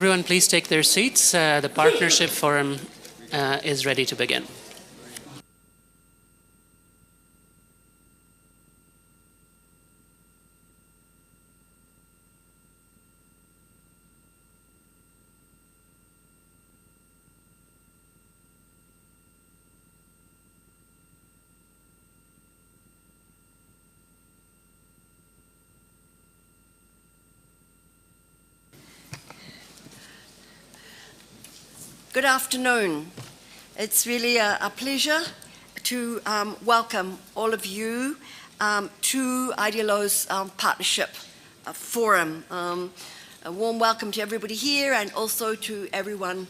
Everyone, please take their seats. The Partnership Forum is ready to begin. Good afternoon. It's really a pleasure to welcome all of you to IDLO's Partnership Forum. A warm welcome to everybody here and also to everyone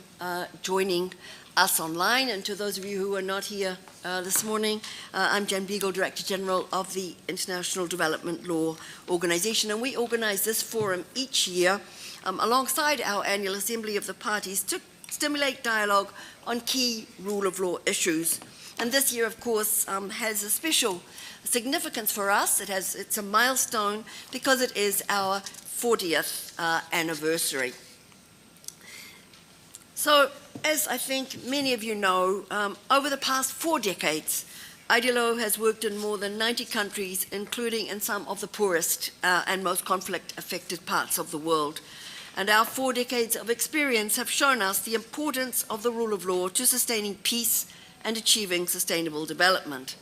joining us online. And to those of you who are not here this morning, I'm Jen Beagle, Director General of the International Development Law Organization, and we organize this forum each year alongside our annual Assembly of the Parties to stimulate dialogue on key rule of law issues. And this year, of course, has a special significance for us. It's a milestone because it is our 40th anniversary. So, as I think many of you know, over the past 4 decades, IDLO has worked in more than 90 countries, including in some of the poorest and most conflict-affected parts of the world. And our 4 decades of experience have shown us the importance of the rule of law to sustaining peace and achieving sustainable development.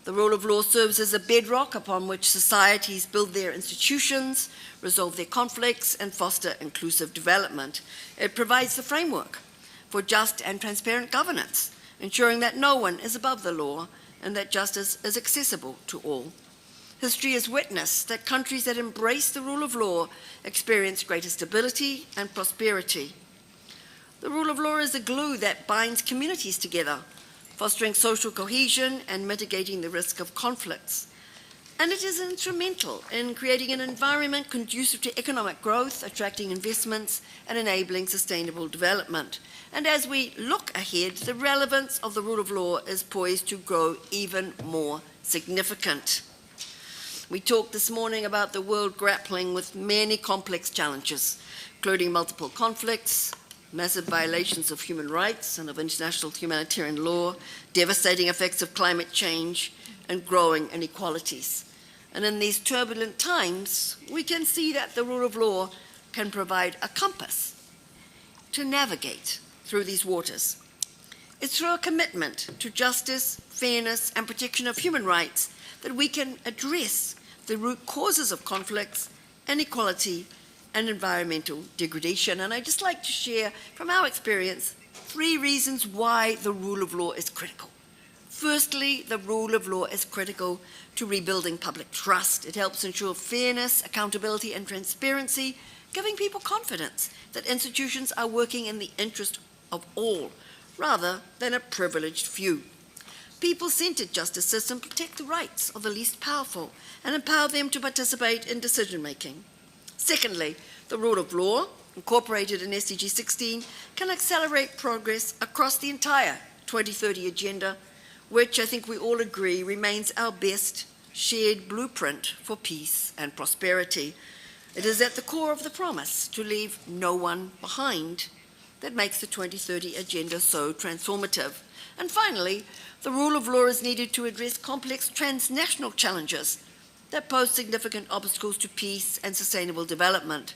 The rule of law serves as a bedrock upon which societies build their institutions, resolve their conflicts, and foster inclusive development. It provides the framework for just and transparent governance, ensuring that no one is above the law and that justice is accessible to all. History has witnessed that countries that embrace the rule of law experience greater stability and prosperity. The rule of law is the glue that binds communities together, fostering social cohesion and mitigating the risk of conflicts. And it is instrumental in creating an environment conducive to economic growth, attracting investments, and enabling sustainable development. And as we look ahead, the relevance of the rule of law is poised to grow even more significant. We talked this morning about the world grappling with many complex challenges, including multiple conflicts, massive violations of human rights and of international humanitarian law, devastating effects of climate change, and growing inequalities. And in these turbulent times, we can see that the rule of law can provide a compass to navigate through these waters. It's through a commitment to justice, fairness, and protection of human rights that we can address the root causes of conflicts, inequality, and environmental degradation. And I'd just like to share from our experience 3 reasons why the rule of law is critical. Firstly, the rule of law is critical to rebuilding public trust. It helps ensure fairness, accountability, and transparency, giving people confidence that institutions are working in the interest of all, rather than a privileged few. People-centered justice systems protect the rights of the least powerful and empower them to participate in decision-making. Secondly, the rule of law, incorporated in SDG 16, can accelerate progress across the entire 2030 agenda, which I think we all agree remains our best shared blueprint for peace and prosperity. It is at the core of the promise to leave no one behind that makes the 2030 agenda so transformative. And finally, the rule of law is needed to address complex transnational challenges that pose significant obstacles to peace and sustainable development.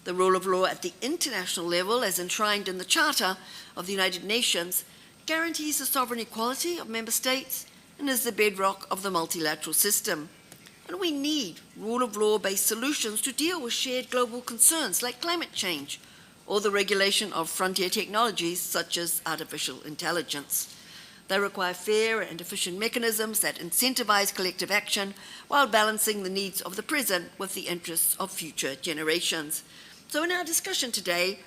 The rule of law at the international level, as enshrined in the Charter of the United Nations, guarantees the sovereign equality of member states and is the bedrock of the multilateral system. And we need rule of law-based solutions to deal with shared global concerns like climate change or the regulation of frontier technologies such as artificial intelligence. They require fair and efficient mechanisms that incentivize collective action while balancing the needs of the present with the interests of future generations. So in our discussion today,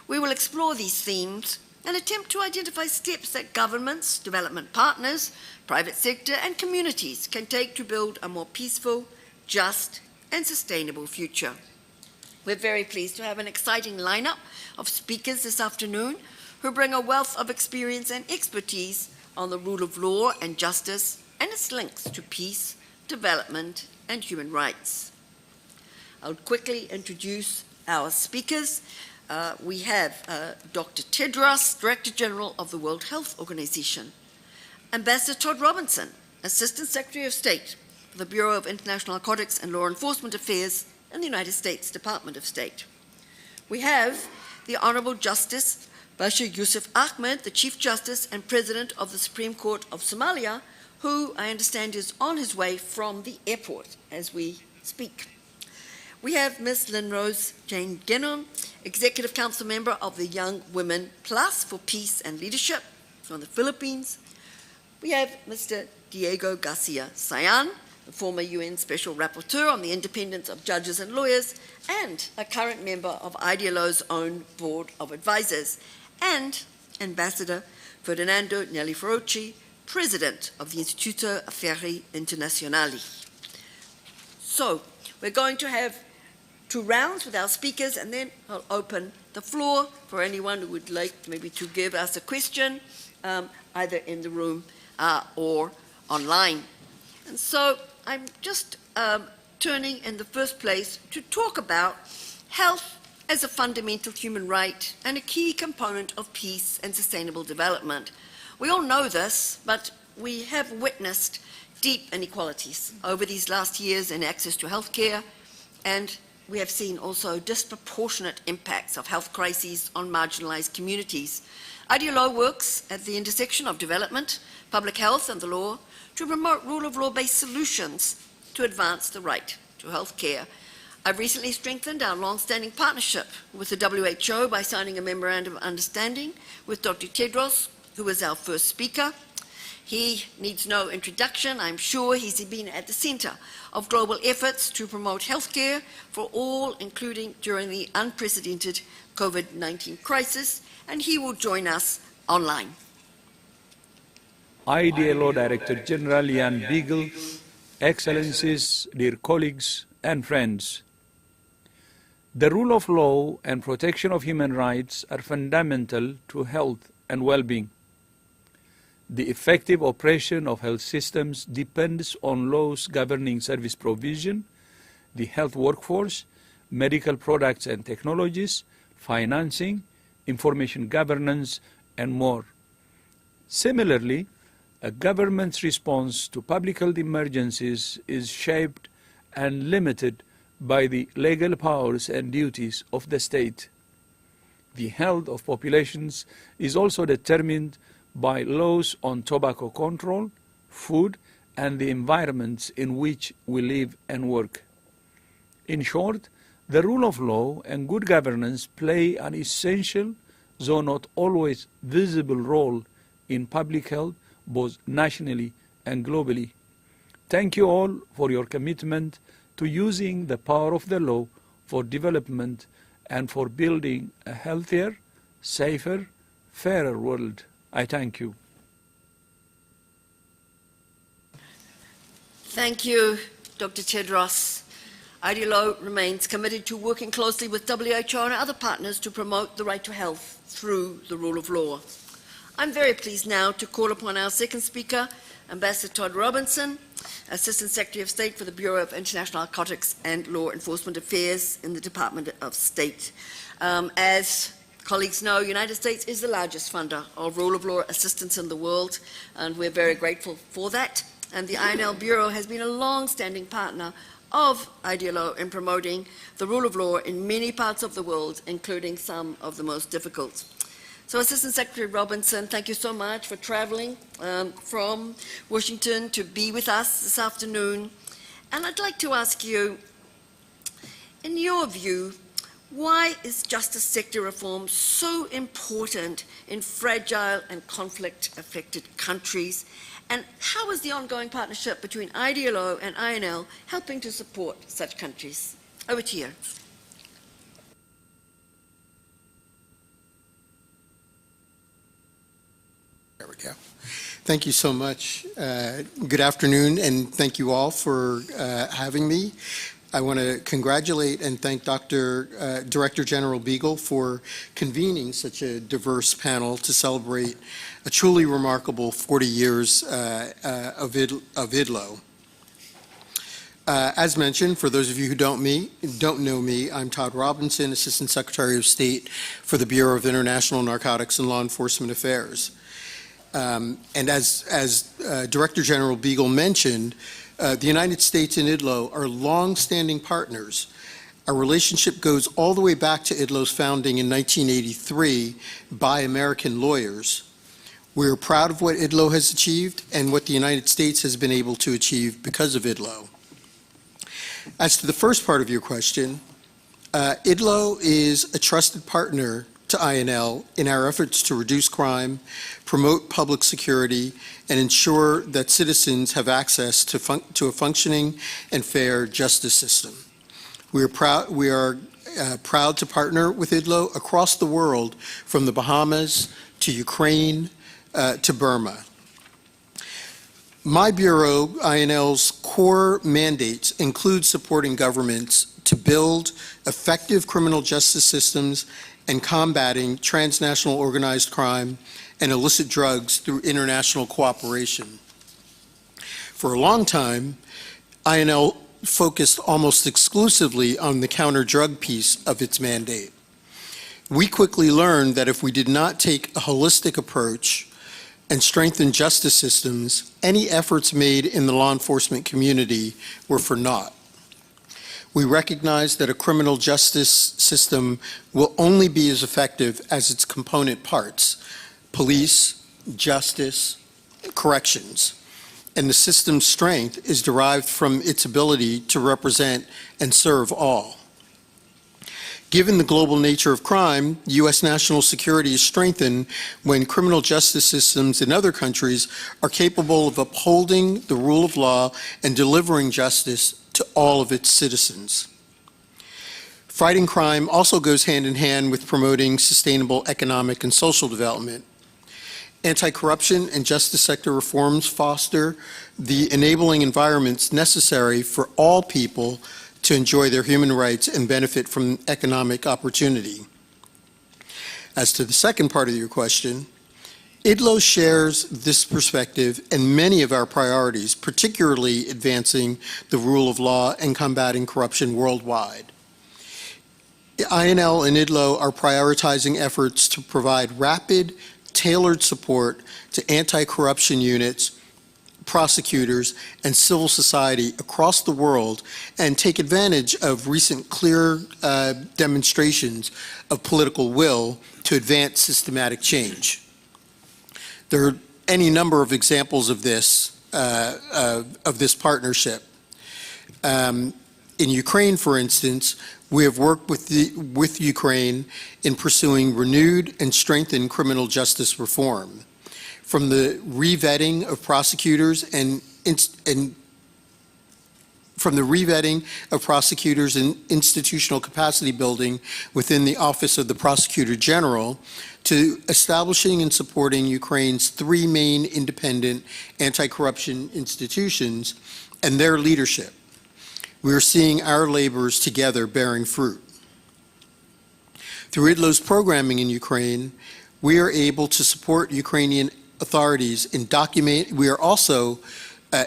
we will explore these themes and attempt to identify steps that governments, development partners, private sector, and communities can take to build a more peaceful, just, and sustainable future. We're very pleased to have an exciting lineup of speakers this afternoon who bring a wealth of experience and expertise on the rule of law and justice and its links to peace, development, and human rights. I'll quickly introduce our speakers. we have Dr. Tedros, Director General of the World Health Organization, Ambassador Todd Robinson, Assistant Secretary of State for the Bureau of International Narcotics and Law Enforcement Affairs in the United States Department of State. We have the Honorable Justice Bashir Yusuf Ahmed, the Chief Justice and President of the Supreme Court of Somalia, who I understand is on his way from the airport as we speak. We have Ms. Lynn-Rose Jane Genon, Executive Council Member of the Young Women Plus for Peace and Leadership from the Philippines. We have Mr. Diego Garcia Sayan, the former UN Special Rapporteur on the independence of judges and lawyers, and a current member of IDLO's own Board of Advisors, and Ambassador Ferdinando Nelly Ferrucci, President of the Istituto Affari Internazionali. So, we're going to have 2 rounds with our speakers, and then I'll open the floor for anyone who would like maybe to give us a question, either in the room or online. And so I'm just turning in the first place to talk about health as a fundamental human right and a key component of peace and sustainable development. We all know this, but we have witnessed deep inequalities over these last years in access to health care, and we have seen also disproportionate impacts of health crises on marginalized communities. IDLO works at the intersection of development, public health, and the law to promote rule of law-based solutions to advance the right to health care. I've recently strengthened our long-standing partnership with the WHO by signing a memorandum of understanding with Dr. Tedros, who is our first speaker. He needs no introduction. I'm sure he's been at the center of global efforts to promote healthcare for all, including during the unprecedented COVID-19 crisis, and he will join us online. IDLO Director General Jan Beagle, Excellencies, dear colleagues and friends. The rule of law and protection of human rights are fundamental to health and well-being. The effective operation of health systems depends on laws governing service provision, the health workforce, medical products and technologies, financing, information governance, and more. Similarly, a government's response to public health emergencies is shaped and limited by the legal powers and duties of the state. The health of populations is also determined by laws on tobacco control, food, and the environments in which we live and work. In short, the rule of law and good governance play an essential, though not always visible, role in public health, both nationally and globally. Thank you all for your commitment to using the power of the law for development and for building a healthier, safer, fairer world. I thank you. Thank you, Dr. Tedros. IDLO remains committed to working closely with WHO and other partners to promote the right to health through the rule of law. I'm very pleased now to call upon our second speaker, Ambassador Todd Robinson, Assistant Secretary of State for the Bureau of International Narcotics and Law Enforcement Affairs in the Department of State. As colleagues know, the United States is the largest funder of rule of law assistance in the world, and we're very grateful for that. And the INL Bureau has been a long-standing partner of IDLO in promoting the rule of law in many parts of the world, including some of the most difficult. So Assistant Secretary Robinson, thank you so much for traveling from Washington to be with us this afternoon. And I'd like to ask you, in your view, why is justice sector reform so important in fragile and conflict-affected countries? And how is the ongoing partnership between IDLO and INL helping to support such countries? Over to you. There we go. Thank you so much. Good afternoon, and thank you all for having me. I want to congratulate and thank Director General Beagle for convening such a diverse panel to celebrate a truly remarkable 40 years of IDLO. As mentioned, for those of you who don't know me, I'm Todd Robinson, Assistant Secretary of State for the Bureau of International Narcotics and Law Enforcement Affairs. And as Director General Beagle mentioned, the United States and IDLO are long-standing partners. Our relationship goes all the way back to IDLO's founding in 1983 by American lawyers. We are proud of what IDLO has achieved and what the United States has been able to achieve because of IDLO. As to the first part of your question, IDLO is a trusted partner to INL in our efforts to reduce crime, promote public security, and ensure that citizens have access to a functioning and fair justice system. We are proud to partner with IDLO across the world, from the Bahamas to Ukraine to Burma. My Bureau, INL's core mandates include supporting governments to build effective criminal justice systems and combating transnational organized crime and illicit drugs through international cooperation. For a long time, INL focused almost exclusively on the counter-drug piece of its mandate. We quickly learned that if we did not take a holistic approach and strengthen justice systems, any efforts made in the law enforcement community were for naught. We recognize that a criminal justice system will only be as effective as its component parts: police, justice, corrections. And the system's strength is derived from its ability to represent and serve all. Given the global nature of crime, U.S. national security is strengthened when criminal justice systems in other countries are capable of upholding the rule of law and delivering justice to all of its citizens. Fighting crime also goes hand in hand with promoting sustainable economic and social development. Anti-corruption and justice sector reforms foster the enabling environments necessary for all people to enjoy their human rights and benefit from economic opportunity. As to the second part of your question, IDLO shares this perspective and many of our priorities, particularly advancing the rule of law and combating corruption worldwide. INL and IDLO are prioritizing efforts to provide rapid, tailored support to anti-corruption units, prosecutors, and civil society across the world, and take advantage of recent clear demonstrations of political will to advance systematic change. There are any number of examples of this partnership. In Ukraine, for instance, we have worked with Ukraine in pursuing renewed and strengthened criminal justice reform. From the revetting of prosecutors and institutional capacity building within the Office of the Prosecutor General, to establishing and supporting Ukraine's three main independent anti-corruption institutions and their leadership. We are seeing our labors together bearing fruit. Through IDLO's programming in Ukraine, we are able to support Ukrainian authorities in we are also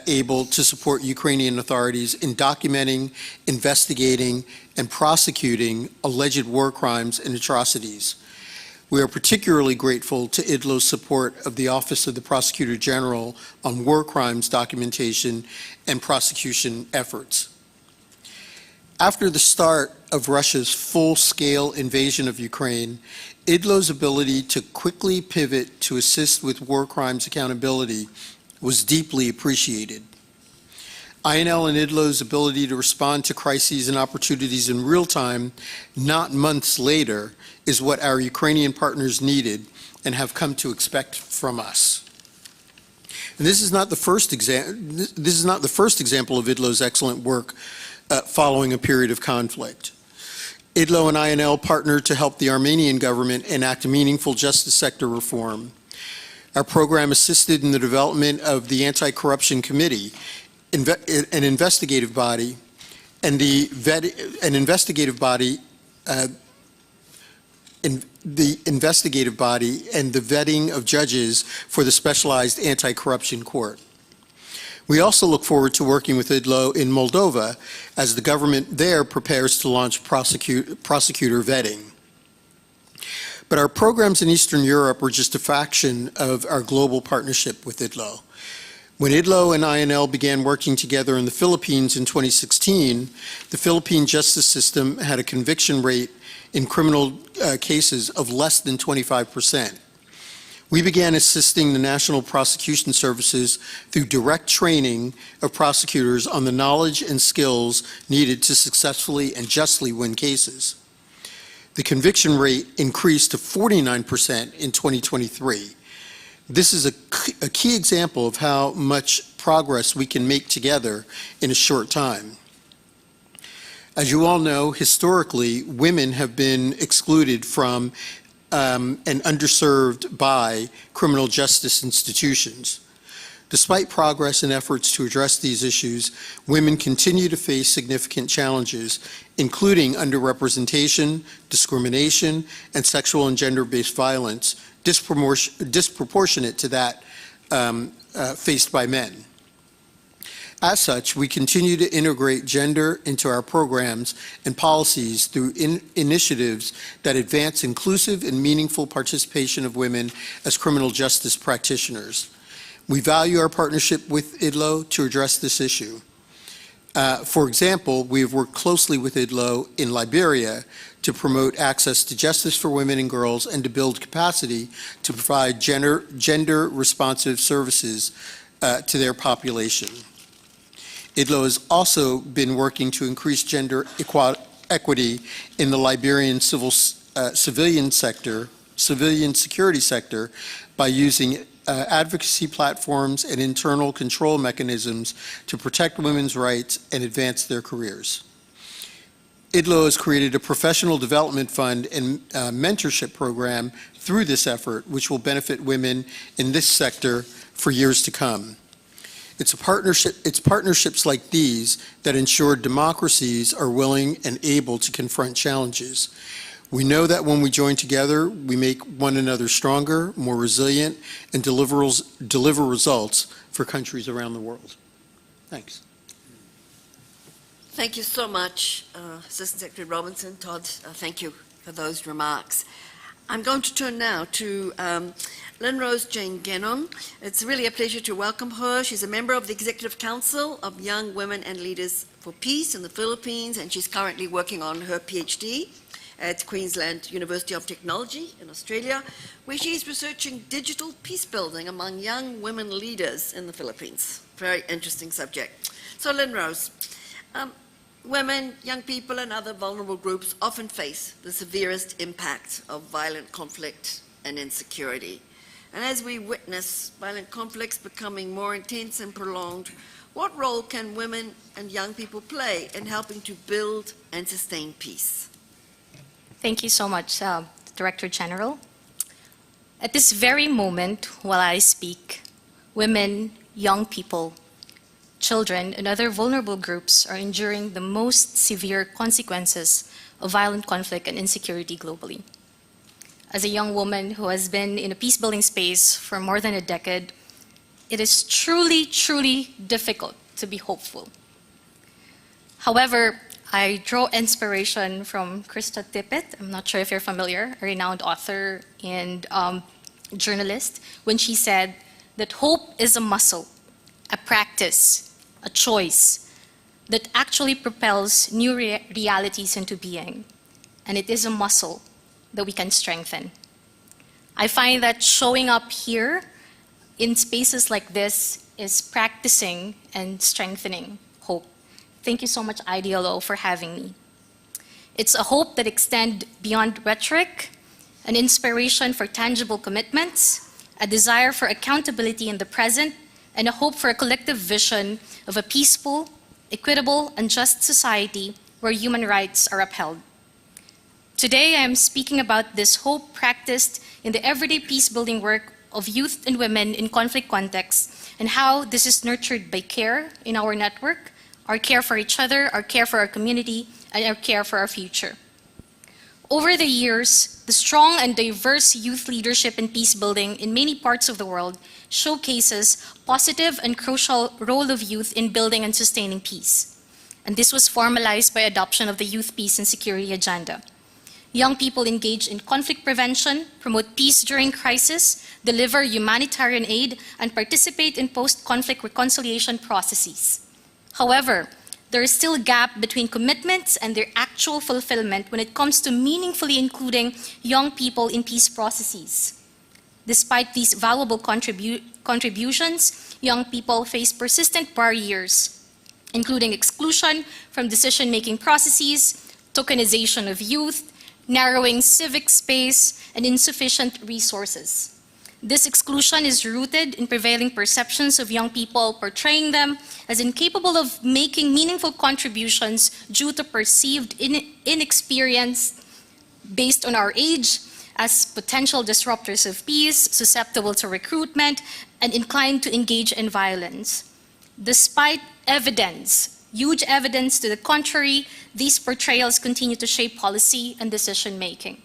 able to support Ukrainian authorities in documenting, investigating, and prosecuting alleged war crimes and atrocities. We are particularly grateful to IDLO's support of the Office of the Prosecutor General on war crimes documentation and prosecution efforts. After the start of Russia's full-scale invasion of Ukraine, IDLO's ability to quickly pivot to assist with war crimes accountability was deeply appreciated. INL and IDLO's ability to respond to crises and opportunities in real time, not months later, is what our Ukrainian partners needed and have come to expect from us. And this is not the first example of IDLO's excellent work following a period of conflict. IDLO and INL partnered to help the Armenian government enact meaningful justice sector reform. Our program assisted in the development of the Anti-Corruption Committee, an investigative body, and the vetting of judges for the Specialized Anti-Corruption Court. We also look forward to working with IDLO in Moldova as the government there prepares to launch prosecutor vetting. But our programs in Eastern Europe are just a fraction of our global partnership with IDLO. When IDLO and INL began working together in the Philippines in 2016, the Philippine justice system had a conviction rate in criminal cases of less than 25%. We began assisting the National Prosecution Services through direct training of prosecutors on the knowledge and skills needed to successfully and justly win cases. The conviction rate increased to 49% in 2023. This is a key example of how much progress we can make together in a short time. As you all know, historically, women have been excluded from and underserved by criminal justice institutions. Despite progress and efforts to address these issues, women continue to face significant challenges, including underrepresentation, discrimination, and sexual and gender-based violence, disproportionate to that faced by men. As such, we continue to integrate gender into our programs and policies through initiatives that advance inclusive and meaningful participation of women as criminal justice practitioners. We value our partnership with IDLO to address this issue. For example, we have worked closely with IDLO in Liberia to promote access to justice for women and girls and to build capacity to provide gender-responsive services to their population. IDLO has also been working to increase gender equity in the Liberian civilian security sector by using advocacy platforms and internal control mechanisms to protect women's rights and advance their careers. IDLO has created a professional development fund and mentorship program through this effort, which will benefit women in this sector for years to come. It's partnerships like these that ensure democracies are willing and able to confront challenges. We know that when we join together, we make one another stronger, more resilient, and deliver results for countries around the world. Thanks. Thank you so much, Assistant Secretary Robinson. Todd, thank you for those remarks. I'm going to turn now to Lynn-Rose Jane Gannon. It's really a pleasure to welcome her. She's a member of the Executive Council of Young Women and Leaders for Peace in the Philippines, and she's currently working on her PhD at Queensland University of Technology in Australia, where she's researching digital peace building among young women leaders in the Philippines. Very interesting subject. So Lynn-Rose, women, young people, and other vulnerable groups often face the severest impact of violent conflict and insecurity. And as we witness violent conflicts becoming more intense and prolonged, what role can women and young people play in helping to build and sustain peace? Thank you so much, Director General. At this very moment, while I speak, women, young people, children, and other vulnerable groups are enduring the most severe consequences of violent conflict and insecurity globally. As a young woman who has been in a peace-building space for more than a decade, it is truly, truly difficult to be hopeful. However, I draw inspiration from Krista Tippett. I'm not sure if you're familiar, a renowned author and journalist, when she said that hope is a muscle, a practice, a choice that actually propels new realities into being. And it is a muscle that we can strengthen. I find that showing up here in spaces like this is practicing and strengthening hope. Thank you so much, IDLO, for having me. It's a hope that extends beyond rhetoric, an inspiration for tangible commitments, a desire for accountability in the present, and a hope for a collective vision of a peaceful, equitable, and just society where human rights are upheld. Today, I am speaking about this hope practiced in the everyday peace-building work of youth and women in conflict contexts, and how this is nurtured by care in our network, our care for each other, our care for our community, and our care for our future. Over the years, the strong and diverse youth leadership in peace building in many parts of the world showcases positive and crucial role of youth in building and sustaining peace. And this was formalized by adoption of the Youth Peace and Security Agenda. Young people engage in conflict prevention, promote peace during crisis, deliver humanitarian aid, and participate in post-conflict reconciliation processes. However, there is still a gap between commitments and their actual fulfillment when it comes to meaningfully including young people in peace processes. Despite these valuable contributions, young people face persistent barriers, including exclusion from decision-making processes, tokenization of youth, narrowing civic space, and insufficient resources. This exclusion is rooted in prevailing perceptions of young people, portraying them as incapable of making meaningful contributions due to perceived inexperience based on our age, as potential disruptors of peace, susceptible to recruitment, and inclined to engage in violence. Despite evidence, huge evidence to the contrary, these portrayals continue to shape policy and decision-making.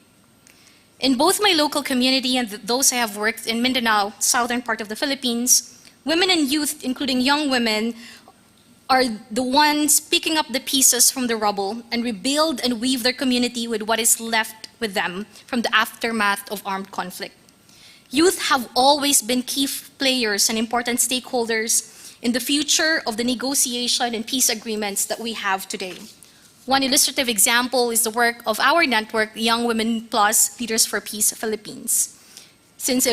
In both my local community and those I have worked in Mindanao, southern part of the Philippines, women and youth, including young women, are the ones picking up the pieces from the rubble and rebuild and weave their community with what is left with them from the aftermath of armed conflict. Youth have always been key players and important stakeholders in the future of the negotiation and peace agreements that we have today. One illustrative example is the work of our network, Young Women Plus Leaders for Peace Philippines. Since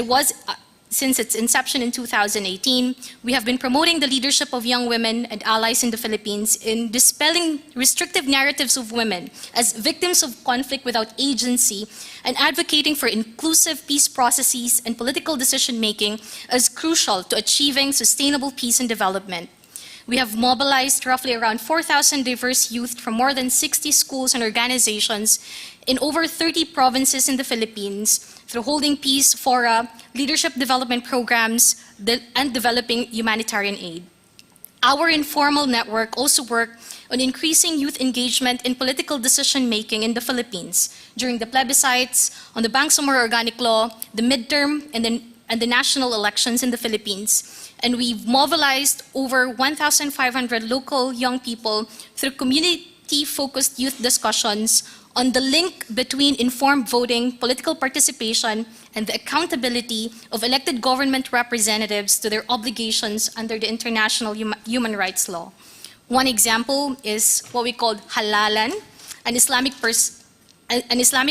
its inception in 2018, we have been promoting the leadership of young women and allies in the Philippines in dispelling restrictive narratives of women as victims of conflict without agency and advocating for inclusive peace processes and political decision-making as crucial to achieving sustainable peace and development. We have mobilized roughly around 4,000 diverse youth from more than 60 schools and organizations in over 30 provinces in the Philippines through holding peace fora, leadership development programs, and developing humanitarian aid. Our informal network also worked on increasing youth engagement in political decision-making in the Philippines during the plebiscites, on the Bangsamoro Organic Law, the midterm, and the national elections in the Philippines. And we've mobilized over 1,500 local young people through community-focused youth discussions on the link between informed voting, political participation, and the accountability of elected government representatives to their obligations under the international human rights law. One example is what we call Halalan, an Islamic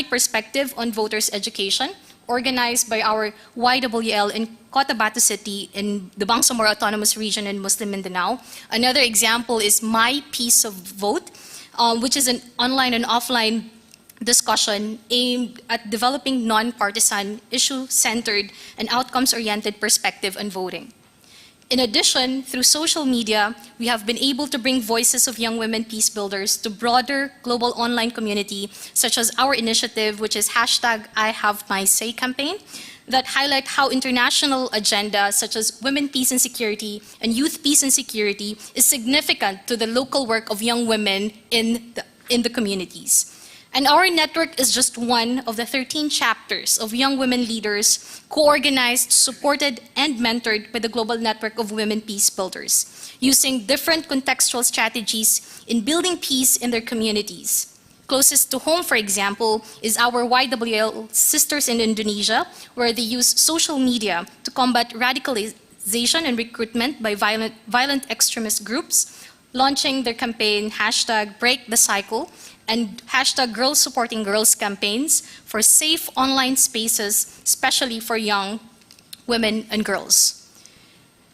perspective on voters' education, organized by our YWL in Cotabato City in the Bangsamoro Autonomous Region in Muslim Mindanao. Another example is My Piece of Vote, which is an online and offline discussion aimed at developing non-partisan, issue-centered, and outcomes-oriented perspective on voting. In addition, through social media, we have been able to bring voices of young women peace builders to broader global online community, such as our initiative, which is #IHaveMySay campaign, that highlight how international agendas such as women peace and security and youth peace and security is significant to the local work of young women in the communities. And our network is just one of the 13 chapters of young women leaders co-organized, supported, and mentored by the global network of women peace builders, using different contextual strategies in building peace in their communities. Closest to home, for example, is our YWL Sisters in Indonesia, where they use social media to combat radicalization and recruitment by violent extremist groups, launching their campaign #BreakTheCycle and #Girls Supporting Girls campaigns for safe online spaces, especially for young women and girls.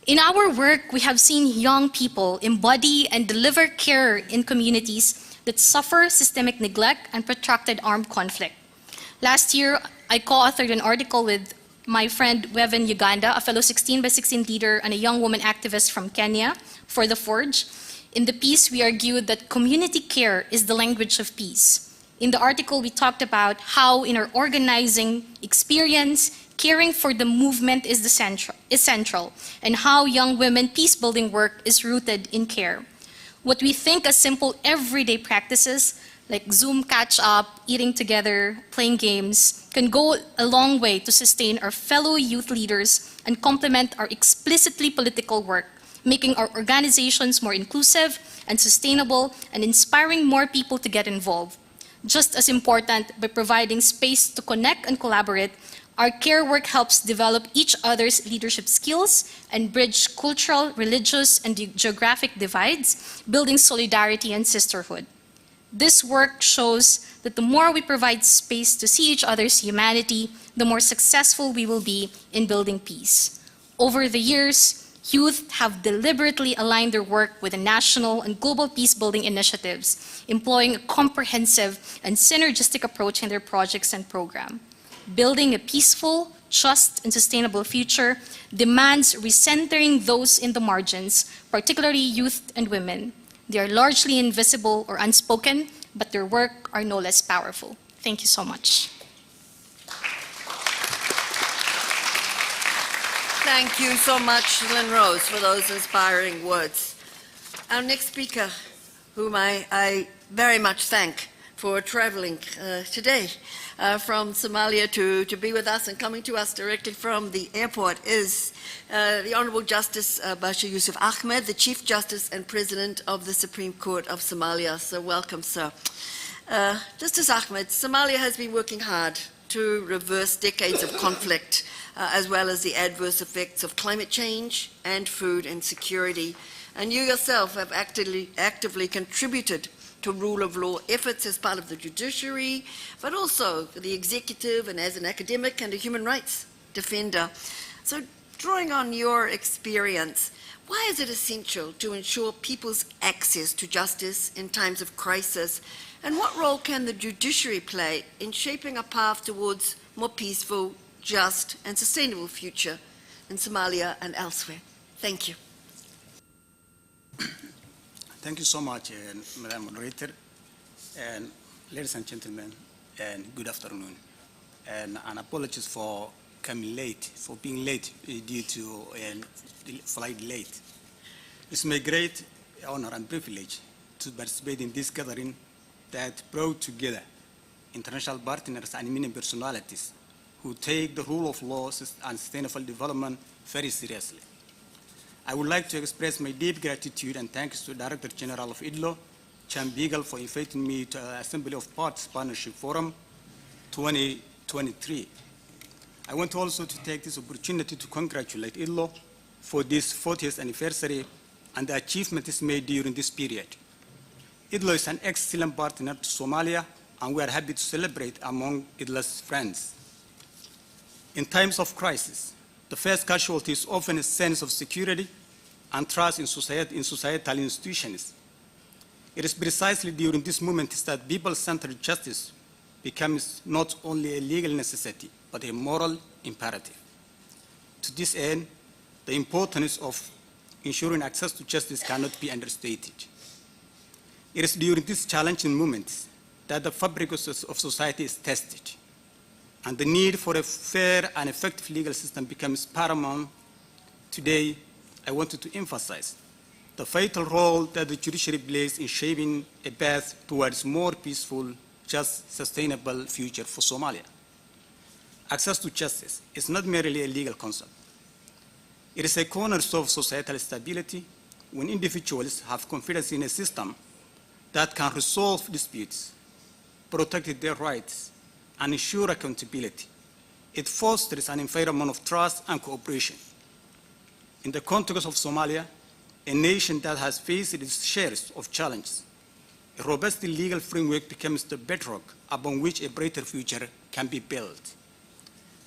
In our work, we have seen young people embody and deliver care in communities that suffer systemic neglect and protracted armed conflict. Last year, I co-authored an article with my friend Weven Uganda, a fellow 16 by 16 leader and a young woman activist from Kenya, for The Forge. In the piece, we argued that community care is the language of peace. In the article, we talked about how in our organizing experience, caring for the movement is central, and how young women peace-building work is rooted in care. What we think as simple everyday practices like Zoom catch-up, eating together, playing games, can go a long way to sustain our fellow youth leaders and complement our explicitly political work, making our organizations more inclusive and sustainable and inspiring more people to get involved. Just as important, by providing space to connect and collaborate, our care work helps develop each other's leadership skills and bridge cultural, religious, and geographic divides, building solidarity and sisterhood. This work shows that the more we provide space to see each other's humanity, the more successful we will be in building peace. Over the years, youth have deliberately aligned their work with the national and global peace-building initiatives, employing a comprehensive and synergistic approach in their projects and programs. Building a peaceful, just, and sustainable future demands recentering those in the margins, particularly youth and women. They are largely invisible or unspoken, but their work are no less powerful. Thank you so much. Thank you so much, Lynn Rose, for those inspiring words. Our next speaker, whom I very much thank for traveling today from Somalia to be with us and coming to us directly from the airport, is the Honorable Justice Bashir Yusuf Ahmed, the Chief Justice and President of the Supreme Court of Somalia. So welcome, sir. Justice Ahmed, Somalia has been working hard to reverse decades of conflict, as well as the adverse effects of climate change and food insecurity. And you yourself have actively contributed to rule of law efforts as part of the judiciary, but also the executive and as an academic and a human rights defender. So drawing on your experience, why is it essential to ensure people's access to justice in times of crisis? And what role can the judiciary play in shaping a path towards more peaceful, just, and sustainable future in Somalia and elsewhere? Thank you. Thank you so much, Madam Moderator, and ladies and gentlemen, and good afternoon. And apologies for coming late, for being late due to flight late. It's my great honor and privilege to participate in this gathering that brought together international partners and many personalities who take the rule of law and sustainable development very seriously. I would like to express my deep gratitude and thanks to Director General of IDLO, Chan Beagle, for inviting me to the Assembly of Parties Partnership Forum 2023. I want also to take this opportunity to congratulate IDLO for this 40th anniversary and the achievements made during this period. IDLO is an excellent partner to Somalia, and we are happy to celebrate among IDLO's friends. In times of crisis, the first casualty is often a sense of security and trust in societal institutions. It is precisely during these moments that people-centered justice becomes not only a legal necessity, but a moral imperative. To this end, the importance of ensuring access to justice cannot be understated. It is during these challenging moments that the fabric of society is tested, and the need for a fair and effective legal system becomes paramount. Today, I wanted to emphasize the vital role that the judiciary plays in shaping a path towards more peaceful, just, sustainable future for Somalia. Access to justice is not merely a legal concept. It is a cornerstone of societal stability when individuals have confidence in a system that can resolve disputes, protect their rights, and ensure accountability. It fosters an environment of trust and cooperation. In the context of Somalia, a nation that has faced its shares of challenges, a robust legal framework becomes the bedrock upon which a brighter future can be built.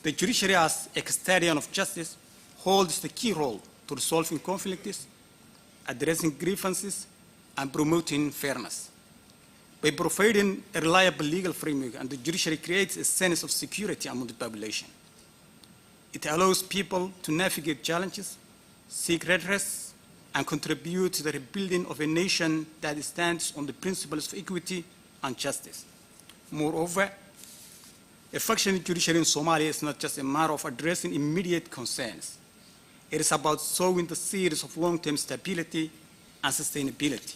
The judiciary, as a custodian of justice, holds the key role to resolving conflicts, addressing grievances, and promoting fairness. By providing a reliable legal framework, and the judiciary creates a sense of security among the population. It allows people to navigate challenges, seek redress, and contribute to the rebuilding of a nation that stands on the principles of equity and justice. Moreover, a functioning judiciary in Somalia is not just a matter of addressing immediate concerns. It is about sowing the seeds of long-term stability and sustainability.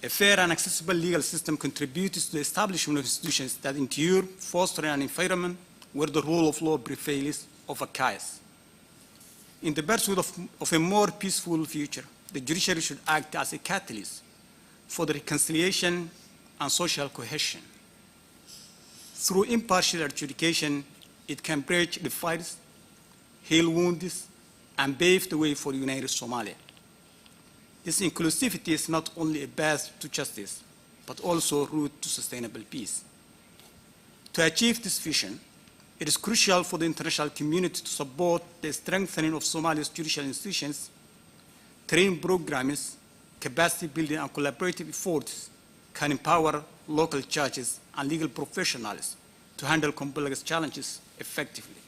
A fair and accessible legal system contributes to the establishment of institutions that endure, fostering an environment where the rule of law prevails over chaos. In the pursuit of a more peaceful future, the judiciary should act as a catalyst for the reconciliation and social cohesion. Through impartial adjudication, it can bridge divides, heal wounds, and pave the way for united Somalia. This inclusivity is not only a path to justice, but also a route to sustainable peace. To achieve this vision, it is crucial for the international community to support the strengthening of Somalia's judicial institutions, training programs, capacity building, and collaborative efforts can empower local judges and legal professionals to handle complex challenges effectively.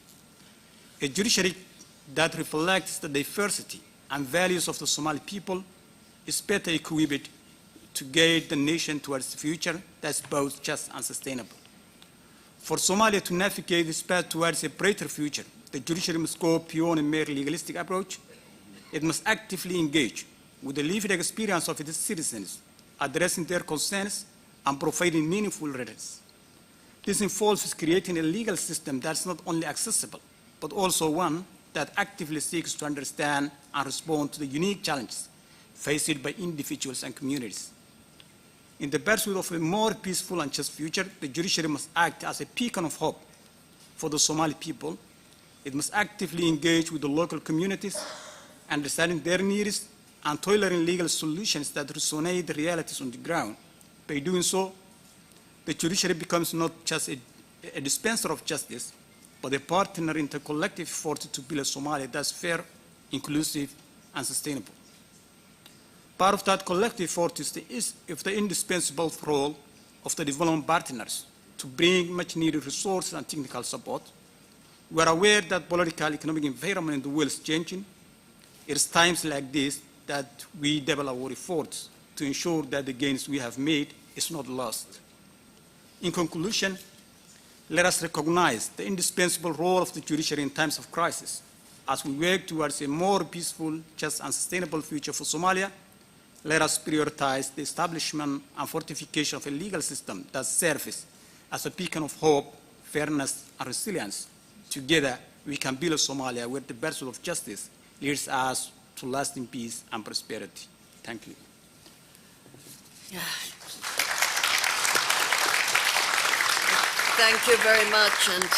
A judiciary that reflects the diversity and values of the Somali people is better equipped to guide the nation towards a future that's both just and sustainable. For Somalia to navigate this path towards a brighter future, the judiciary must go beyond a mere legalistic approach. It must actively engage with the lived experience of its citizens, addressing their concerns and providing meaningful redress. This involves creating a legal system that's not only accessible, but also one that actively seeks to understand and respond to the unique challenges faced by individuals and communities. In the pursuit of a more peaceful and just future, the judiciary must act as a beacon of hope for the Somali people. It must actively engage with the local communities, understanding their needs and tailoring legal solutions that resonate the realities on the ground. By doing so, the judiciary becomes not just a dispenser of justice, but a partner in the collective effort to build a Somalia that's fair, inclusive, and sustainable. Part of that collective effort is the indispensable role of the development partners to bring much-needed resources and technical support. We are aware that political economic environment in the world is changing. It is times like this that we double our efforts to ensure that the gains we have made is not lost. In conclusion, let us recognize the indispensable role of the judiciary in times of crisis. As we work towards a more peaceful, just, and sustainable future for Somalia, let us prioritize the establishment and fortification of a legal system that serves as a beacon of hope, fairness, and resilience. Together, we can build a Somalia where the pursuit of justice leads us to lasting peace and prosperity. Thank you. Yeah. Thank you very much, and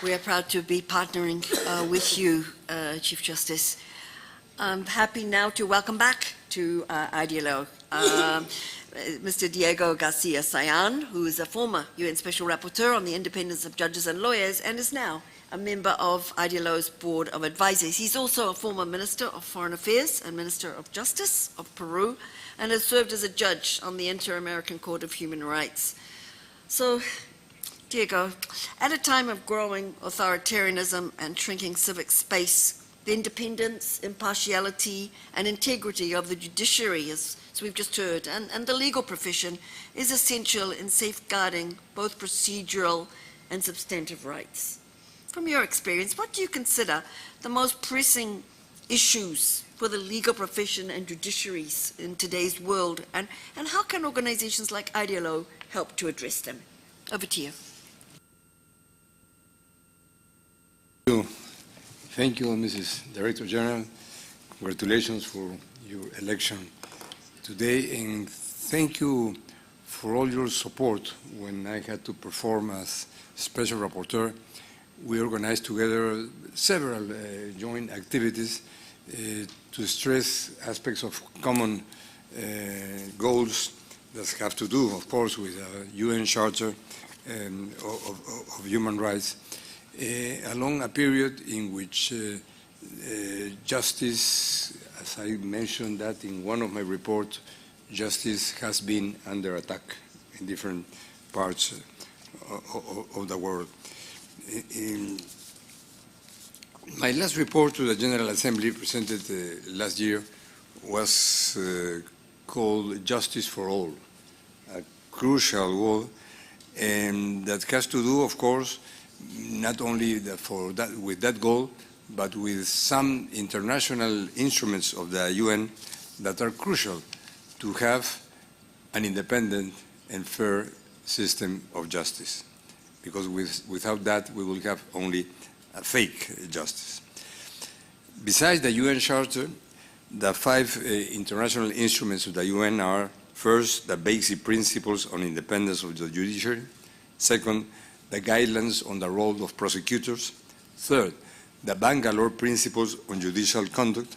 we are proud to be partnering with you, Chief Justice. I'm happy now to welcome back to IDLO Mr. Diego Garcia Sayan, who is a former UN Special Rapporteur on the independence of judges and lawyers and is now a member of IDLO's Board of Advisors. He's also a former Minister of Foreign Affairs and Minister of Justice of Peru and has served as a judge on the Inter-American Court of Human Rights. So, Diego, at a time of growing authoritarianism and shrinking civic space, the independence, impartiality, and integrity of the judiciary, as we've just heard, and the legal profession is essential in safeguarding both procedural and substantive rights. From your experience, what do you consider the most pressing issues for the legal profession and judiciaries in today's world, and how can organizations like IDLO help to address them? Over to you. Thank you, Mrs. Director General. Congratulations for your election today, and thank you for all your support when I had to perform as Special Rapporteur. We organized together several joint activities to stress aspects of common goals that have to do, of course, with the UN Charter of Human Rights, along a period in which justice, as I mentioned that in one of my reports, justice has been under attack in different parts of the world. In my last report to the General Assembly presented last year was called Justice for All, a crucial goal, and that has to do, of course, not only with that goal, but with some international instruments of the UN that are crucial to have an independent and fair system of justice, because without that we will have only a fake justice. Besides the UN Charter, the 5 international instruments of the UN are: first, the basic principles on independence of the judiciary; second, the guidelines on the role of prosecutors; third, the Bangalore principles on judicial conduct;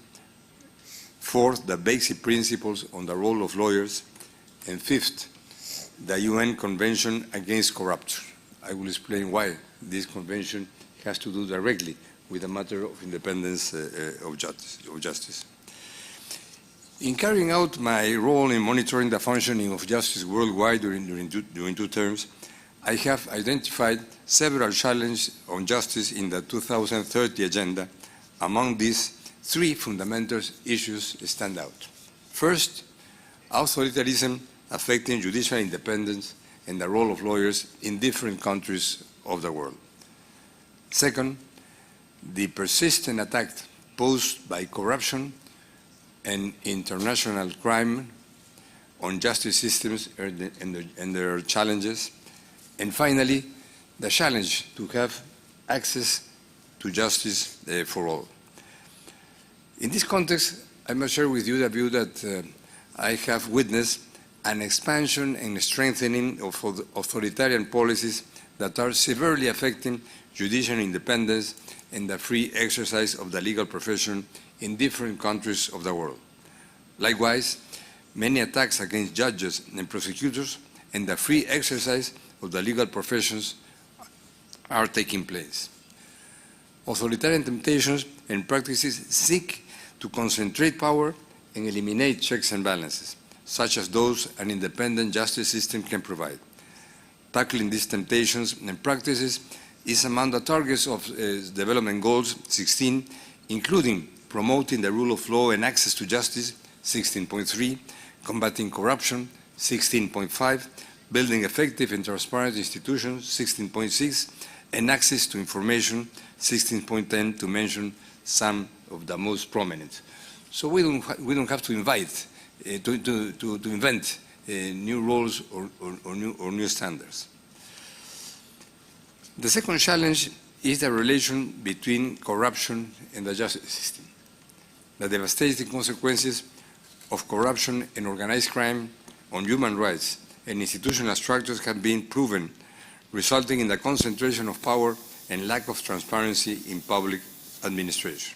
fourth, the basic principles on the role of lawyers; and fifth, the UN Convention Against Corruption. I will explain why this convention has to do directly with the matter of independence of justice. In carrying out my role in monitoring the functioning of justice worldwide during 2 terms, I have identified several challenges on justice in the 2030 agenda. Among these, 3 fundamental issues stand out. First, authoritarianism affecting judicial independence and the role of lawyers in different countries of the world. Second, the persistent attack posed by corruption and international crime on justice systems and their challenges. And finally, the challenge to have access to justice for all. In this context, I must share with you the view that I have witnessed an expansion and strengthening of authoritarian policies that are severely affecting judicial independence and the free exercise of the legal profession in different countries of the world. Likewise, many attacks against judges and prosecutors and the free exercise of the legal professions are taking place. Authoritarian temptations and practices seek to concentrate power and eliminate checks and balances, such as those an independent justice system can provide. Tackling these temptations and practices is among the targets of Development Goals 16, including promoting the rule of law and access to justice, 16.3, combating corruption, 16.5, building effective and transparent institutions, 16.6, and access to information, 16.10, to mention some of the most prominent. So we don't have to invent new rules or new standards. The second challenge is the relation between corruption and the justice system. The devastating consequences of corruption and organized crime on human rights and institutional structures have been proven, resulting in the concentration of power and lack of transparency in public administration.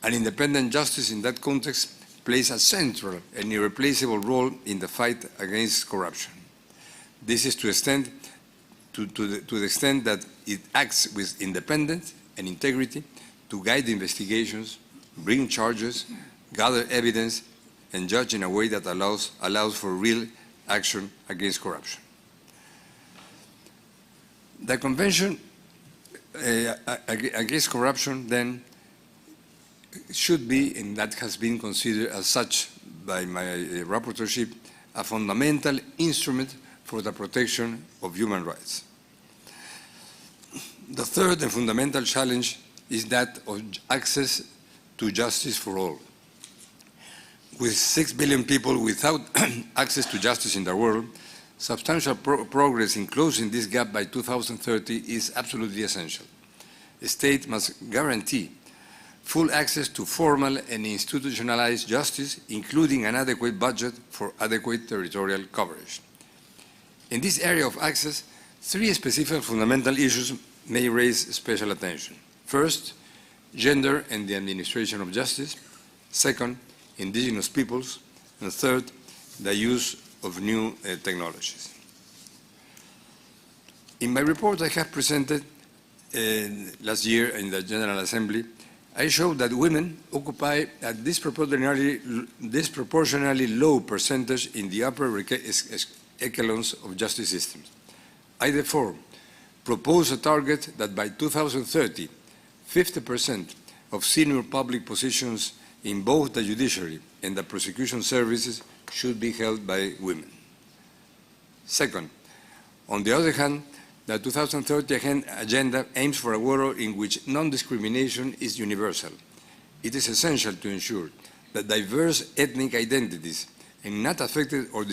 An independent justice in that context plays a central and irreplaceable role in the fight against corruption. This is to the extent that it acts with independence and integrity to guide investigations, bring charges, gather evidence, and judge in a way that allows for real action against corruption. The Convention against Corruption, then, should be, and that has been considered as such by my rapporteurship, a fundamental instrument for the protection of human rights. The third and fundamental challenge is that of access to justice for all. With 6 billion people without access to justice in the world, substantial progress in closing this gap by 2030 is absolutely essential. The state must guarantee full access to formal and institutionalized justice, including an adequate budget for adequate territorial coverage. In this area of access, 3 specific fundamental issues may raise special attention. First, gender and the administration of justice. Second, indigenous peoples. And third, the use of new technologies. In my report I have presented last year in the General Assembly, I showed that women occupy a disproportionately low percentage in the upper echelons of justice systems. I therefore propose a target that by 2030, 50% of senior public positions in both the judiciary and the prosecution services should be held by women. Second, on the other hand, the 2030 Agenda aims for a world in which non-discrimination is universal. It is essential to ensure that diverse ethnic identities and not affected or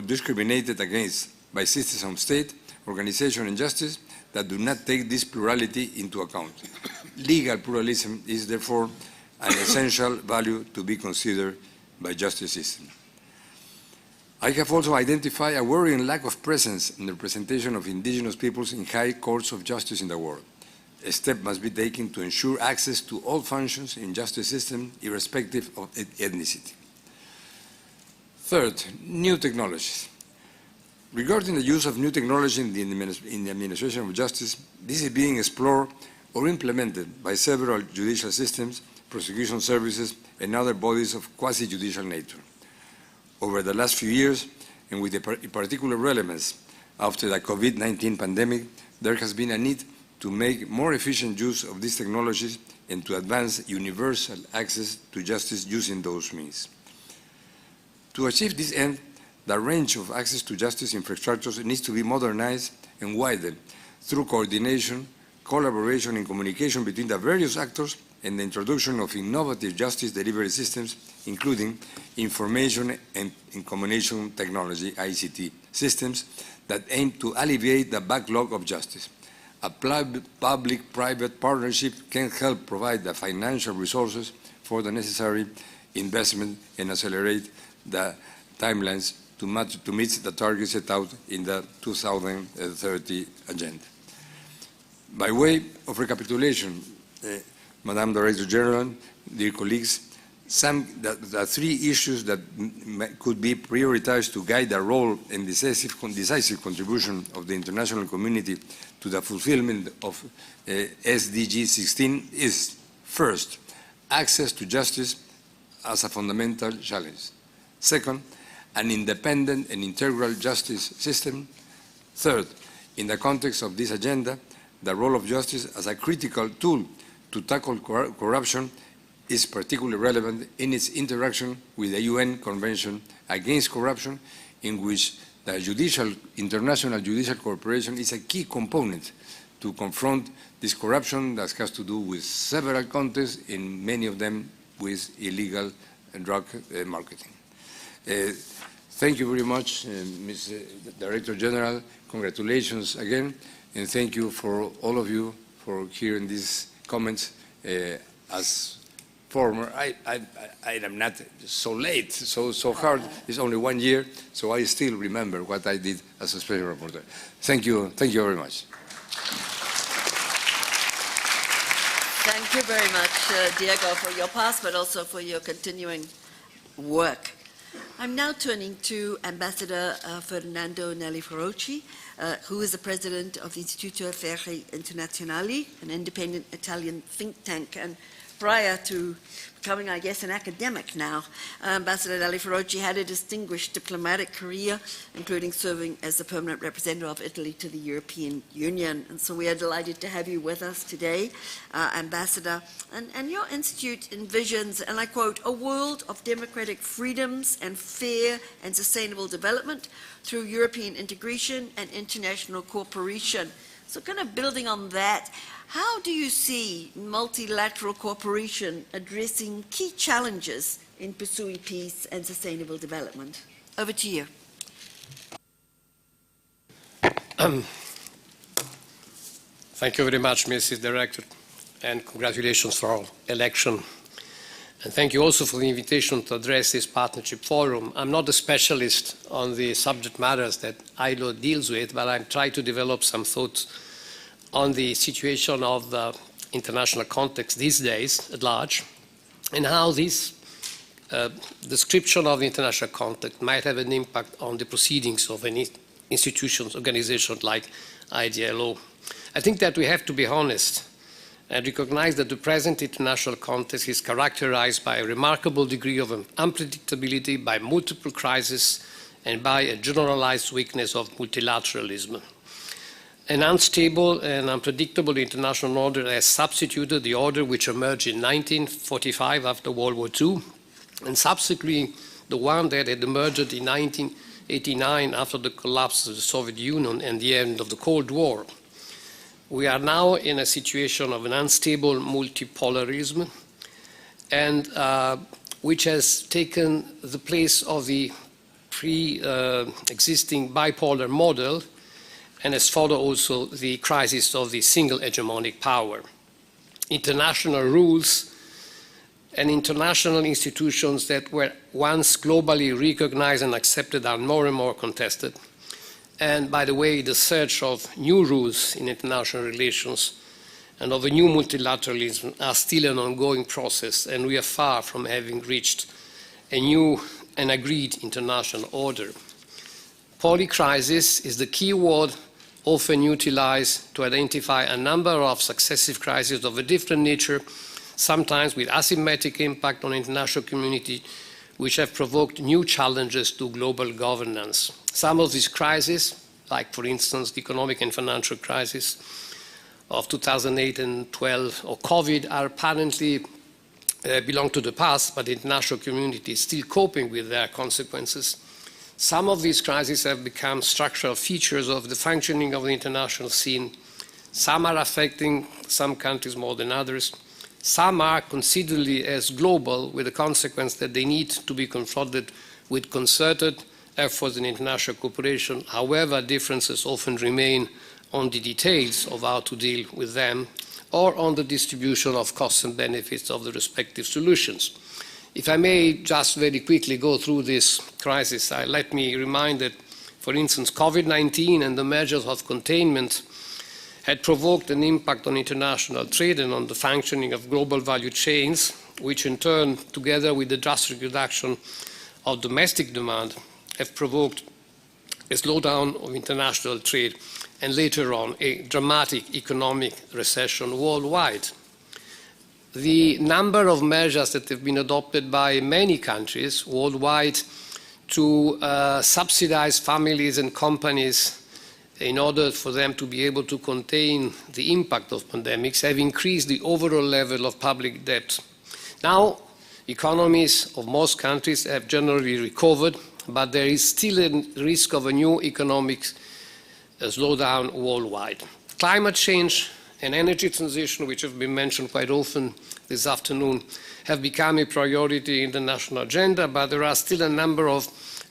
discriminated against by systems of state, organization, and justice that do not take this plurality into account. Legal pluralism is therefore an essential value to be considered by justice system. I have also identified a worrying lack of presence in the representation of indigenous peoples in high courts of justice in the world. A step must be taken to ensure access to all functions in justice system, irrespective of ethnicity. Third, new technologies. Regarding the use of new technology in the administration of justice, this is being explored or implemented by several judicial systems, prosecution services, and other bodies of quasi-judicial nature. Over the last few years, and with a particular relevance after the COVID-19 pandemic, there has been a need to make more efficient use of these technologies and to advance universal access to justice using those means. To achieve this end, the range of access to justice infrastructures needs to be modernized and widened through coordination, collaboration, and communication between the various actors and the introduction of innovative justice delivery systems, including information and communication technology, ICT, systems that aim to alleviate the backlog of justice. A public-private partnership can help provide the financial resources for the necessary investment and accelerate the timelines to meet the targets set out in the 2030 agenda. By way of recapitulation, Madam Director General, dear colleagues, the three issues that could be prioritized to guide the role and decisive contribution of the international community to the fulfillment of SDG 16 is, first, access to justice as a fundamental challenge. Second, an independent and integral justice system. Third, in the context of this agenda, the role of justice as a critical tool to tackle corruption is particularly relevant in its interaction with the UN Convention Against Corruption, in which the international judicial cooperation is a key component to confront this corruption that has to do with several contexts, in many of them with illegal drug marketing. Thank you very much, Ms. Director General. Congratulations again, and thank you for all of you for hearing these comments. As former, I am not so late, so hard. It's only 1 year, so I still remember what I did as a special rapporteur. Thank you very much. Thank you very much, Diego, for your past, but also for your continuing work. I'm now turning to Ambassador Fernando Nelli Ferrucci, who is the president of the Istituto Affari Internazionali, an independent Italian think tank. And prior to becoming, I guess, an academic now, Ambassador Nelli Ferrucci had a distinguished diplomatic career, including serving as the permanent representative of Italy to the European Union. And so we are delighted to have you with us today, Ambassador. And your institute envisions, and I quote, a world of democratic freedoms and fair and sustainable development through European integration and international cooperation. So kind of building on that, how do you see multilateral cooperation addressing key challenges in pursuing peace and sustainable development? Over to you. Thank you very much, Mrs. Director, and congratulations for our election. And thank you also for the invitation to address this partnership forum. I'm not a specialist on the subject matters that IDLO deals with, but I'm trying to develop some thoughts on the situation of the international context these days at large, and how this description of the international context might have an impact on the proceedings of any institutions, organizations like IDLO. I think that we have to be honest and recognize that the present international context is characterized by a remarkable degree of unpredictability, by multiple crises, and by a generalized weakness of multilateralism. An unstable and unpredictable international order has substituted the order which emerged in 1945 after World War II, and subsequently the one that had emerged in 1989 after the collapse of the Soviet Union and the end of the Cold War. We are now in a situation of an unstable multipolarism, and which has taken the place of the pre-existing bipolar model and has followed also the crisis of the single hegemonic power. International rules and international institutions that were once globally recognized and accepted are more and more contested. And by the way, the search of new rules in international relations and of a new multilateralism are still an ongoing process, and we are far from having reached a new and agreed international order. Polycrisis is the key word often utilized to identify a number of successive crises of a different nature, sometimes with asymmetric impact on the international community, which have provoked new challenges to global governance. Some of these crises, like for instance the economic and financial crisis of 2008 and 12, or COVID, are apparently belong to the past, but the international community is still coping with their consequences. Some of these crises have become structural features of the functioning of the international scene. Some are affecting some countries more than others. Some are considered as global, with the consequence that they need to be confronted with concerted efforts in international cooperation. However, differences often remain on the details of how to deal with them or on the distribution of costs and benefits of the respective solutions. If I may just very quickly go through this crisis, let me remind that, for instance, COVID-19 and the measures of containment had provoked an impact on international trade and on the functioning of global value chains, which in turn, together with the drastic reduction of domestic demand, have provoked a slowdown of international trade and later on a dramatic economic recession worldwide. The number of measures that have been adopted by many countries worldwide to subsidize families and companies in order for them to be able to contain the impact of pandemics have increased the overall level of public debt. Now, economies of most countries have generally recovered, but there is still a risk of a new economic slowdown worldwide. Climate change and energy transition, which have been mentioned quite often this afternoon, have become a priority in the national agenda, but there are still a number of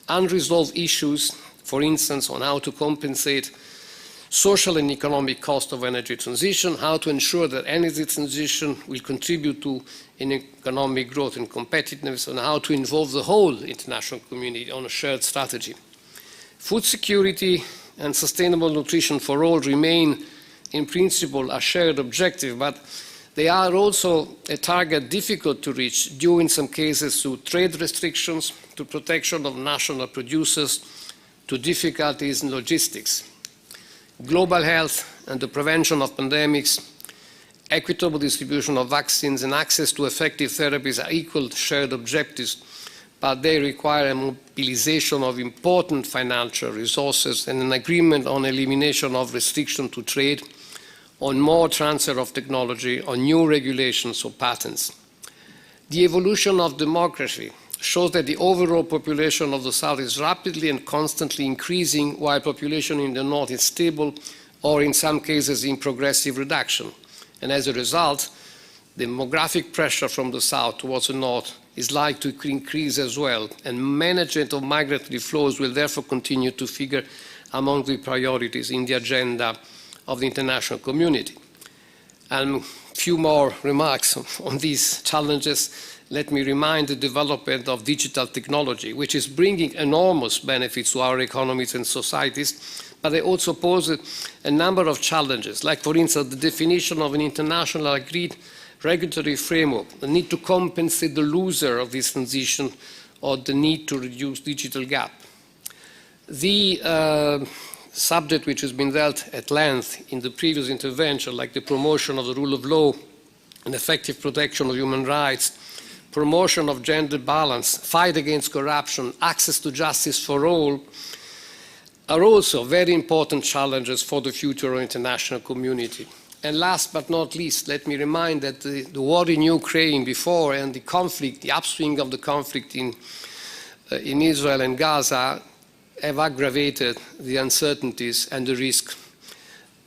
unresolved issues, for instance, on how to compensate social and economic cost of energy transition, how to ensure that energy transition will contribute to an economic growth and competitiveness, and how to involve the whole international community on a shared strategy. Food security and sustainable nutrition for all remain, in principle, a shared objective, but they are also a target difficult to reach, due in some cases to trade restrictions, to protection of national producers, to difficulties in logistics. Global health and the prevention of pandemics, equitable distribution of vaccines and access to effective therapies are equal shared objectives, but they require a mobilization of important financial resources and an agreement on elimination of restriction to trade, on more transfer of technology, on new regulations or patents. The evolution of demography shows that the overall population of the South is rapidly and constantly increasing, while population in the North is stable or in some cases in progressive reduction. And as a result, demographic pressure from the South towards the North is likely to increase as well, and management of migratory flows will therefore continue to figure among the priorities in the agenda of the international community. And a few more remarks on these challenges. Let me remind the development of digital technology, which is bringing enormous benefits to our economies and societies, but they also pose a number of challenges, like, for instance, the definition of an international agreed regulatory framework, the need to compensate the loser of this transition, or the need to reduce digital gap. The subject which has been dealt at length in the previous intervention, like the promotion of the rule of law and effective protection of human rights, promotion of gender balance, fight against corruption, access to justice for all, are also very important challenges for the future of the international community. And last but not least, let me remind that the war in Ukraine before and the conflict, the upswing of the conflict in Israel and Gaza have aggravated the uncertainties and the risks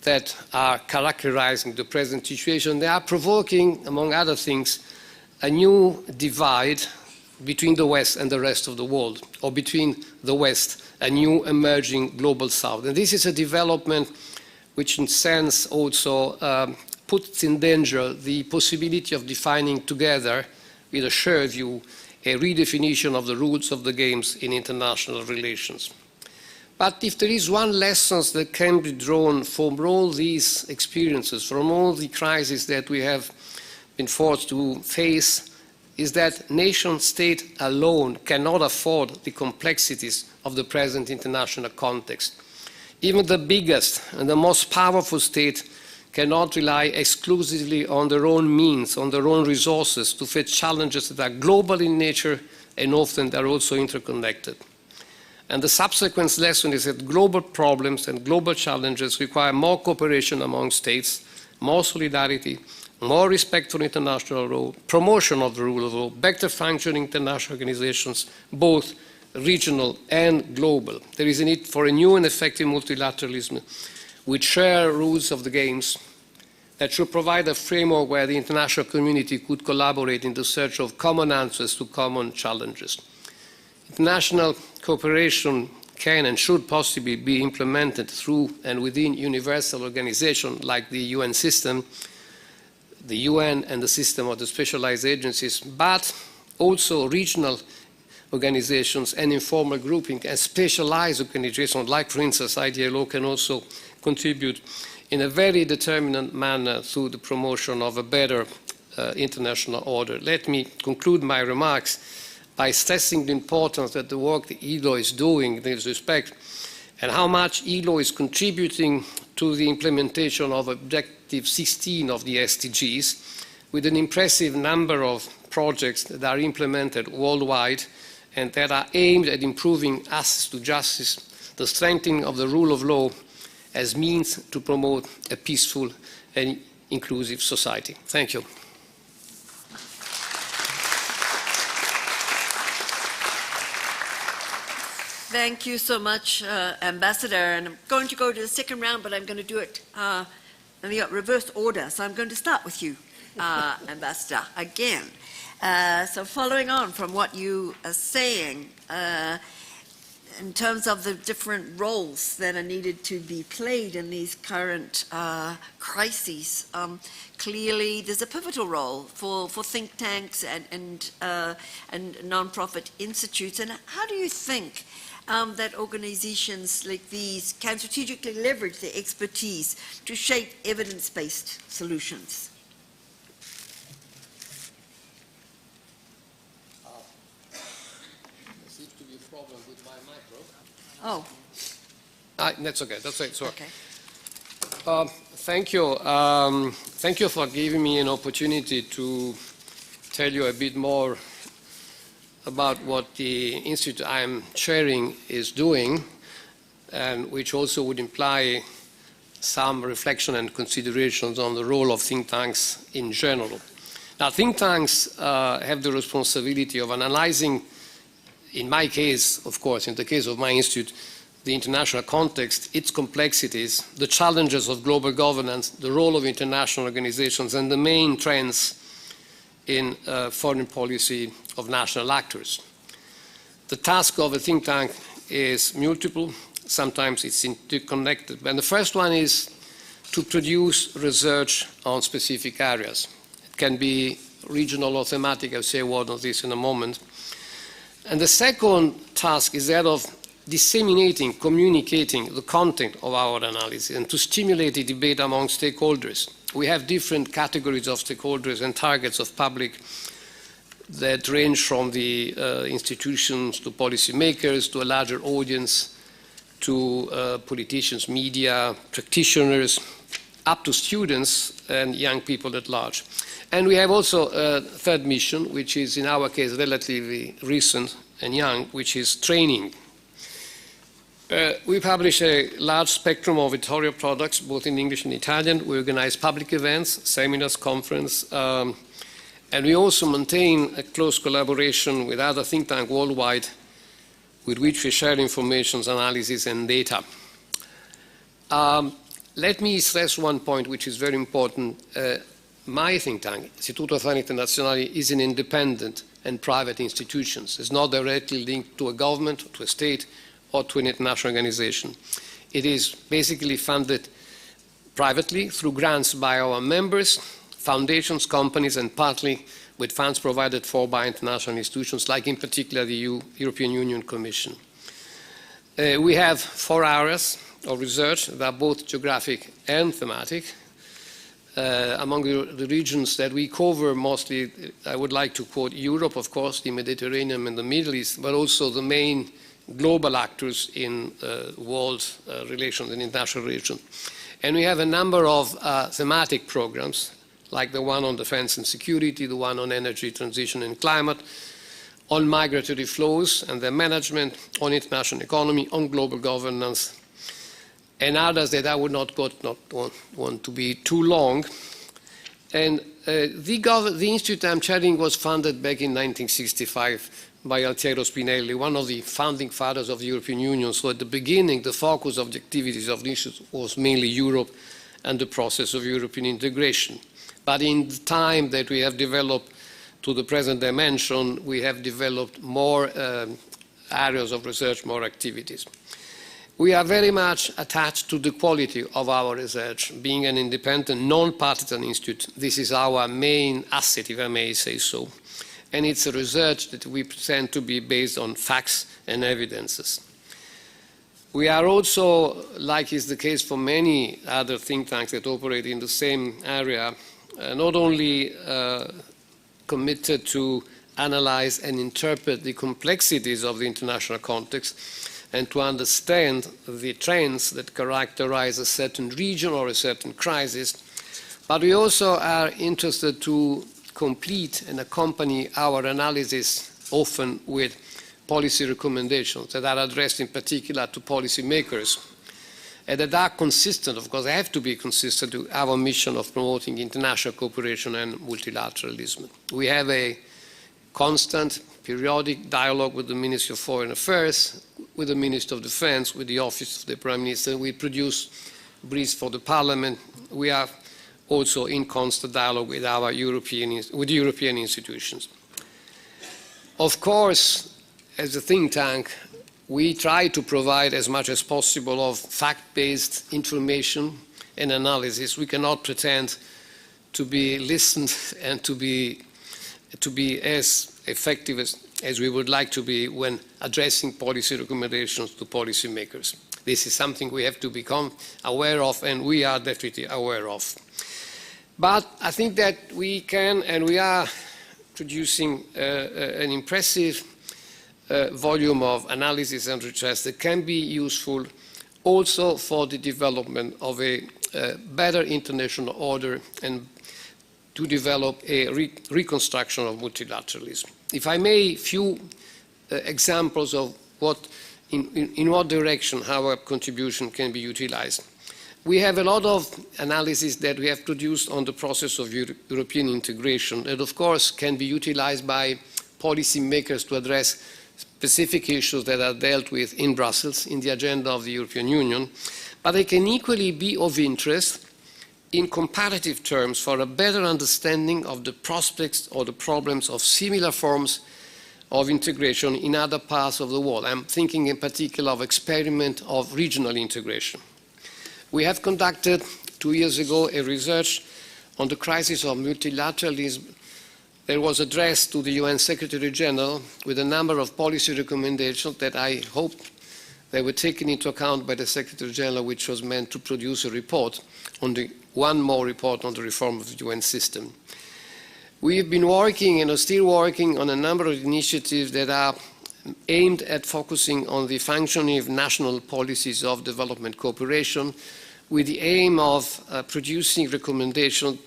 that are characterizing the present situation. They are provoking, among other things, a new divide between the West and the rest of the world, or between the West and new emerging global South. And this is a development which in sense also puts in danger the possibility of defining together, with a shared view, a redefinition of the rules of the games in international relations. But if there is one lesson that can be drawn from all these experiences, from all the crises that we have been forced to face, is that nation-state alone cannot afford the complexities of the present international context. Even the biggest and the most powerful state cannot rely exclusively on their own means, on their own resources to face challenges that are global in nature and often are also interconnected. And the subsequent lesson is that global problems and global challenges require more cooperation among states, more solidarity, more respect for international law, promotion of the rule of law, better functioning international organizations, both regional and global. There is a need for a new and effective multilateralism with shared rules of the games that should provide a framework where the international community could collaborate in the search of common answers to common challenges. International cooperation can and should possibly be implemented through and within universal organizations like the UN system, the UN and the system of the specialized agencies, but also regional organizations and informal grouping and specialized organizations like, for instance, IDLO can also contribute in a very determinant manner through the promotion of a better international order. Let me conclude my remarks by stressing the importance that the work the IDLO is doing in this respect and how much IDLO is contributing to the implementation of Objective 16 of the SDGs with an impressive number of projects that are implemented worldwide and that are aimed at improving access to justice, the strengthening of the rule of law as means to promote a peaceful and inclusive society. Thank you. Thank you so much, Ambassador. And I'm going to go to the second round, but I'm going to do it in the reverse order. So I'm going to start with you, Ambassador, again. So following on from what you are saying, in terms of the different roles that are needed to be played in these current crises, clearly there's a pivotal role for think tanks and non-profit institutes. And how do you think that organizations like these can strategically leverage their expertise to shape evidence-based solutions? There seems to be a problem with my micro. Oh. That's okay. That's right. Sorry. Okay. Thank you. Thank you for giving me an opportunity to tell you a bit more about what the institute I'm chairing is doing, and which also would imply some reflection and considerations on the role of think tanks in general. Now, think tanks have the responsibility of analyzing, in my case, of course, in the case of my institute, the international context, its complexities, the challenges of global governance, the role of international organizations, and the main trends in foreign policy of national actors. The task of a think tank is multiple. Sometimes it's interconnected. And the first one is to produce research on specific areas. It can be regional or thematic. I'll say a word on this in a moment. And the second task is that of disseminating, communicating the content of our analysis and to stimulate a debate among stakeholders. We have different categories of stakeholders and targets of public that range from the institutions to policymakers to a larger audience to politicians, media, practitioners, up to students and young people at large. And we have also a third mission, which is in our case relatively recent and young, which is training. We publish a large spectrum of editorial products, both in English and Italian. We organize public events, seminars, conferences, and we also maintain a close collaboration with other think tanks worldwide with which we share information, analysis, and data. Let me stress one point which is very important. My think tank, Istituto Affari Internazionali, is an independent and private institutions. It's not directly linked to a government, to a state, or to an international organization. It is basically funded privately through grants by our members, foundations, companies, and partly with funds provided for by international institutions, like in particular the European Union Commission. We have 4 areas of research that are both geographic and thematic. Among the regions that we cover mostly, I would like to quote Europe, of course, the Mediterranean and the Middle East, but also the main global actors in world relations and international relations. And we have a number of thematic programs, like the one on defense and security, the one on energy transition and climate, on migratory flows and their management, on international economy, on global governance, and others that I would not want to be too long. And the institute I'm chairing was founded back in 1965 by Altiero Spinelli, one of the founding fathers of the European Union. So at the beginning, the focus of the activities of the institute was mainly Europe and the process of European integration. But in the time that we have developed to the present dimension, we have developed more areas of research, more activities. We are very much attached to the quality of our research. Being an independent, non-partisan institute, this is our main asset, if I may say so. And it's a research that we present to be based on facts and evidences. We are also, like is the case for many other think tanks that operate in the same area, not only committed to analyze and interpret the complexities of the international context and to understand the trends that characterize a certain region or a certain crisis, but we also are interested to complete and accompany our analysis often with policy recommendations that are addressed in particular to policymakers and that are consistent, of course, they have to be consistent with our mission of promoting international cooperation and multilateralism. We have a constant, periodic dialogue with the Ministry of Foreign Affairs, with the Minister of Defense, with the Office of the Prime Minister. We produce briefs for the Parliament. We are also in constant dialogue with our European institutions. Of course, as a think tank, we try to provide as much as possible of fact-based information and analysis. We cannot pretend to be listened and to be as effective as we would like to be when addressing policy recommendations to policymakers. This is something we have to become aware of, and we are definitely aware of. But I think that we can, and we are producing an impressive volume of analysis and research that can be useful also for the development of a better international order and to develop a reconstruction of multilateralism. If I may, a few examples of in what direction our contribution can be utilized. We have a lot of analysis that we have produced on the process of European integration that, of course, can be utilized by policymakers to address specific issues that are dealt with in Brussels in the agenda of the European Union, but they can equally be of interest in comparative terms for a better understanding of the prospects or the problems of similar forms of integration in other parts of the world. I'm thinking in particular of experiment of regional integration. We have conducted 2 years ago a research on the crisis of multilateralism that was addressed to the UN Secretary General with a number of policy recommendations that I hope they were taken into account by the Secretary General, which was meant to produce a report on one more report on the reform of the UN system. We have been working and are still working on a number of initiatives that are aimed at focusing on the functioning of national policies of development cooperation with the aim of producing recommendations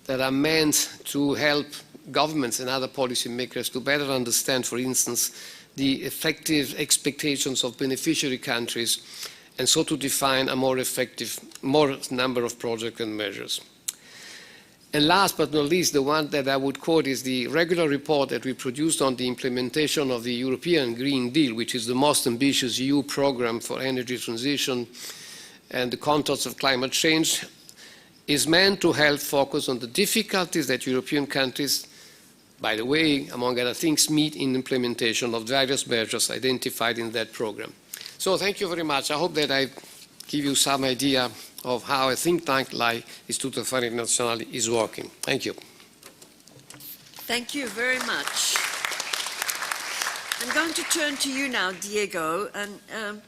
that are meant to help governments and other policymakers to better understand, for instance, the effective expectations of beneficiary countries and so to define a more effective number of projects and measures. And last but not least, the one that I would quote is the regular report that we produced on the implementation of the European Green Deal, which is the most ambitious EU program for energy transition and the contours of climate change, is meant to help focus on the difficulties that European countries by the way, among other things, meet in implementation of various measures identified in that program. So thank you very much. I hope that I give you some idea of how a think tank like Istituto Affari Nazionali is working. Thank you. Thank you very much. I'm going to turn to you now, Diego, and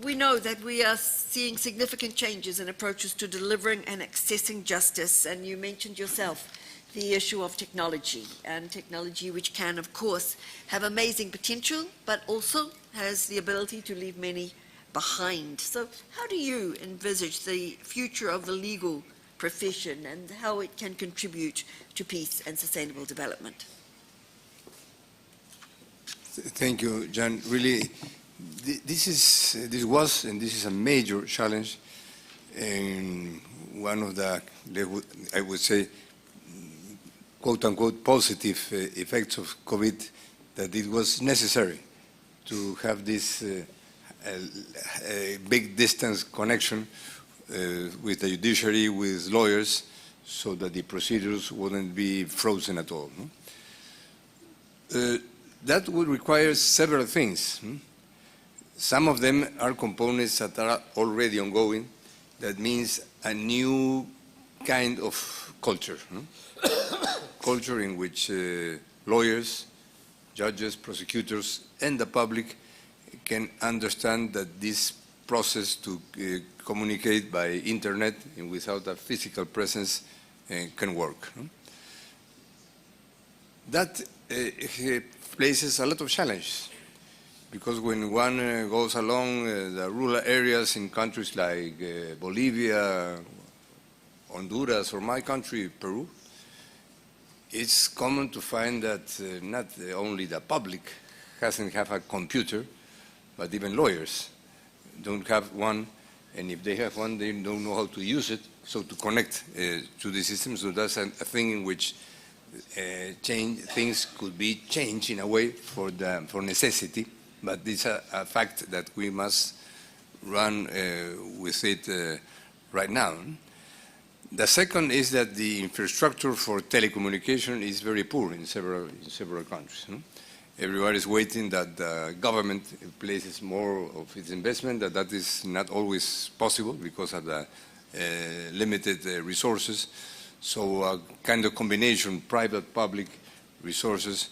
we know that we are seeing significant changes in approaches to delivering and accessing justice, and you mentioned yourself the issue of technology, and technology which can, of course, have amazing potential, but also has the ability to leave many behind. So how do you envisage the future of the legal profession and how it can contribute to peace and sustainable development? Thank you, John. Really, this was and this is a major challenge, and one of the, I would say, quote-unquote positive effects of COVID, that it was necessary to have this big distance connection with the judiciary, with lawyers, so that the procedures wouldn't be frozen at all. That would require several things. Some of them are components that are already ongoing. That means a new kind of culture. Culture in which lawyers, judges, prosecutors, and the public can understand that this process to communicate by internet and without a physical presence can work. That places a lot of challenges, because when one goes along the rural areas in countries like Bolivia, Honduras, or my country, Peru, it's common to find that not only the public doesn't have a computer, but even lawyers don't have one, and if they have one, they don't know how to use it, so to connect to the system. So that's a thing in which things could be changed in a way for necessity, but it's a fact that we must run with it right now. The second is that the infrastructure for telecommunication is very poor in several countries. Everybody is waiting that the government places more of its investment, that is not always possible because of the limited resources. So a kind of combination, private-public resources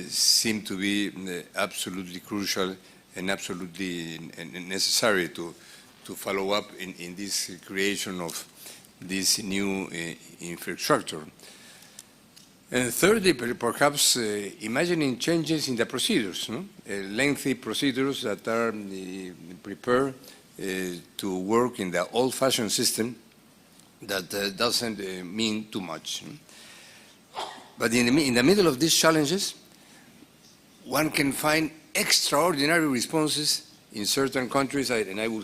seem to be absolutely crucial and absolutely necessary to follow up in this creation of this new infrastructure. And thirdly, perhaps imagining changes in the procedures, lengthy procedures that are prepared to work in the old-fashioned system that doesn't mean too much. But in the middle of these challenges, one can find extraordinary responses in certain countries, and I will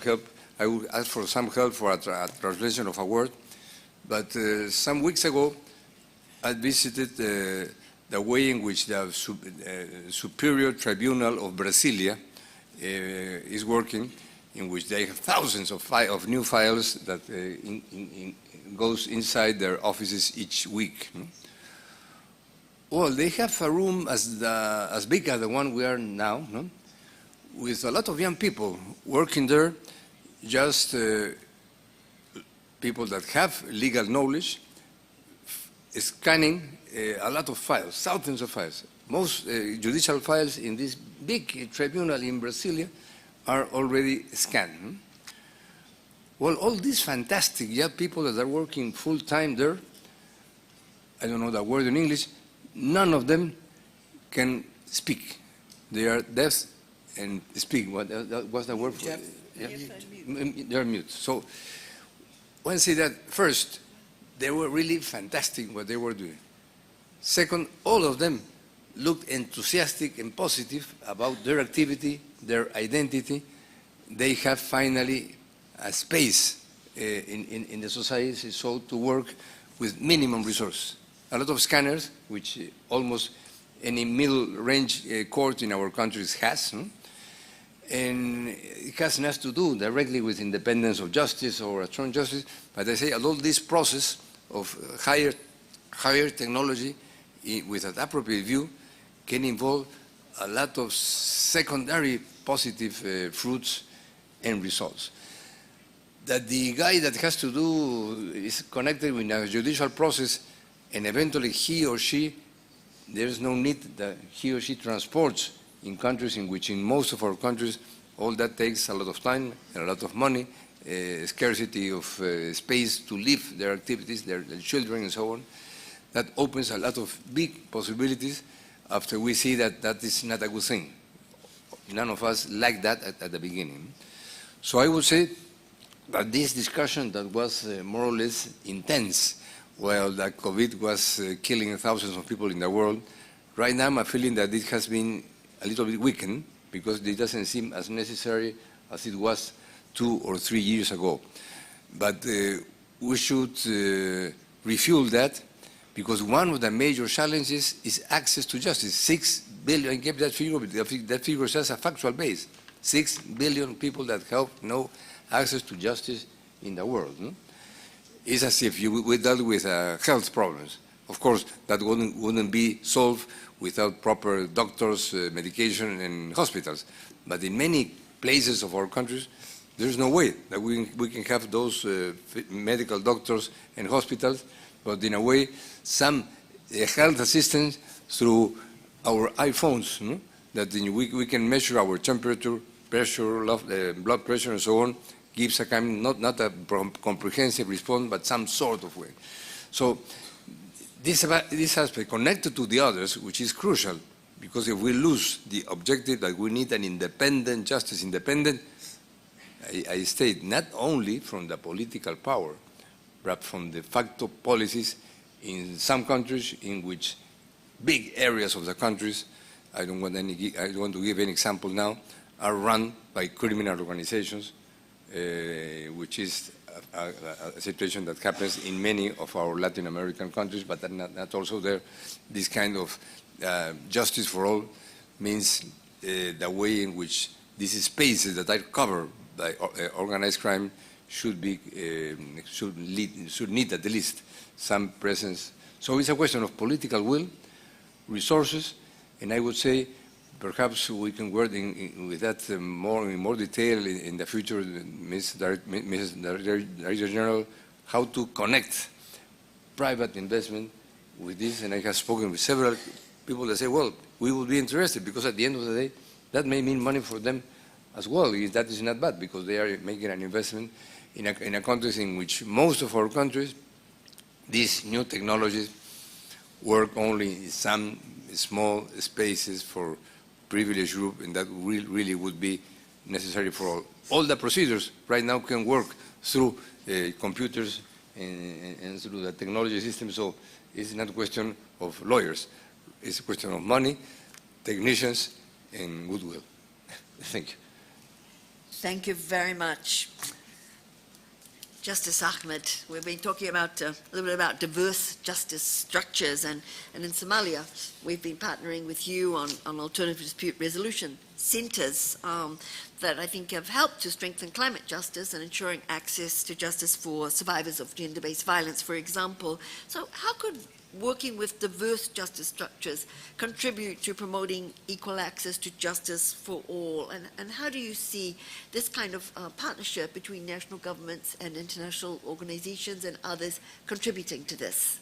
ask for some help for a translation of a word. But some weeks ago, I visited the way in which the Superior Tribunal of Brasilia is working, in which they have thousands of new files that goes inside their offices each week. Well, they have a room as big as the one we are now, with a lot of young people working there, just people that have legal knowledge, scanning a lot of files, thousands of files. Most judicial files in this big tribunal in Brasilia are already scanned. Well, all these fantastic young people that are working full-time there, I don't know the word in English, none of them can speak. They are deaf and speak. What's the word for it? Yeah? They are mute. So one say that first, they were really fantastic what they were doing. Second, all of them looked enthusiastic and positive about their activity, their identity. They have finally a space in the society so to work with minimum resource. A lot of scanners, which almost any middle-range court in our countries has, and it has nothing to do directly with independence of justice or a strong justice, but I say all this process of higher technology with an appropriate view, can involve a lot of secondary positive fruits and results. That the guy that has to do is connected with a judicial process, and eventually he or she, there's no need that he or she transports in countries in which, in most of our countries, all that takes a lot of time and a lot of money, scarcity of space to live their activities, their children and so on. That opens a lot of big possibilities after we see that that is not a good thing. None of us like that at the beginning. So I would say that this discussion that was more or less intense while the COVID was killing thousands of people in the world, right now I'm feeling that it has been a little bit weakened because it doesn't seem as necessary as it was 2 or 3 years ago. But we should refuel that, because one of the major challenges is access to justice. 6 billion, I gave that figure, but that figure says a factual base. 6 billion people that have no access to justice in the world. No? It's as if we dealt with health problems. Of course, that wouldn't be solved without proper doctors, medication, and hospitals. But in many places of our countries, there's no way that we can have those medical doctors and hospitals, but in a way, some health assistance through our iPhones, no? That we can measure our temperature, pressure, blood pressure, and so on, gives a kind, not a comprehensive response, but some sort of way. So this aspect connected to the others, which is crucial, because if we lose the objective that we need an independent justice, I state, not only from the political power, but from de facto policies in some countries in which big areas of the countries, I don't want to give any example now, are run by criminal organizations, which is a situation that happens in many of our Latin American countries, but not also there. This kind of justice for all means the way in which these spaces that are covered by organized crime should need at least some presence. So it's a question of political will, resources, and I would say perhaps we can work with that in more detail in the future, Mrs. Director General, how to connect private investment with this. And I have spoken with several people that say, well, we will be interested, because at the end of the day, that may mean money for them as well. That is not bad, because they are making an investment in a context in which most of our countries, these new technologies work only in some small spaces for privileged group, and that really would be necessary for all. All the procedures right now can work through computers and through the technology system, so it's not a question of lawyers. It's a question of money, technicians, and goodwill. Thank you. Thank you very much. Justice Ahmed, we've been talking about a little bit about diverse justice structures, and in Somalia, we've been partnering with you on alternative dispute resolution centers that I think have helped to strengthen climate justice and ensuring access to justice for survivors of gender-based violence, for example. So how could working with diverse justice structures contribute to promoting equal access to justice for all? And how do you see this kind of partnership between national governments and international organizations and others contributing to this?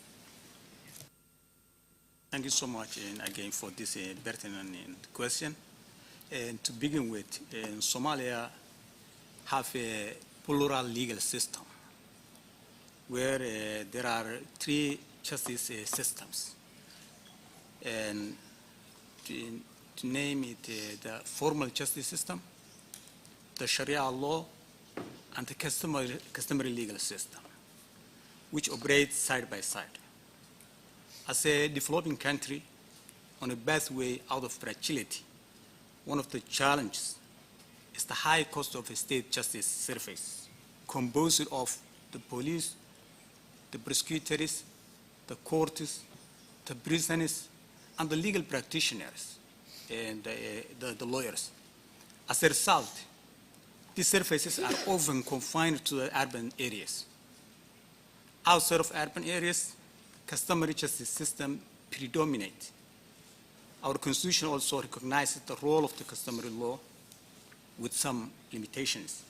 Thank you so much, and again, for this pertinent question. And to begin with, Somalia have a plural legal system where there are 3 justice systems, and to name it the formal justice system, the Sharia law, and the customary legal system, which operate side by side. As a developing country on a pathway out of fragility, one of the challenges is the high cost of a state justice service, composed of the police, the prosecutors, the courts, the prisoners, and the legal practitioners, and the lawyers. As a result, these services are often confined to the urban areas. Outside of urban areas, customary justice system predominate. Our Constitution also recognizes the role of the customary law with some limitations.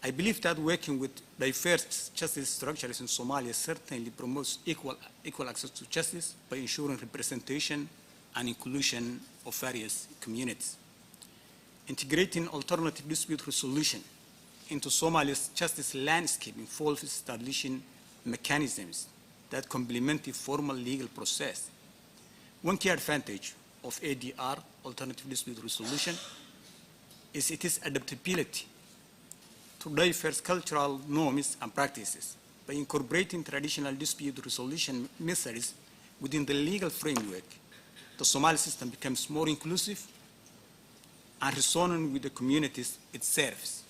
I believe that working with diverse justice structures in Somalia certainly promotes equal access to justice by ensuring representation and inclusion of various communities. Integrating alternative dispute resolution into Somalia's justice landscape involves establishing mechanisms that complement the formal legal process. One key advantage of ADR, alternative dispute resolution, is its adaptability to diverse cultural norms and practices. By incorporating traditional dispute resolution methods within the legal framework, the Somali system becomes more inclusive and resonant with the communities it serves.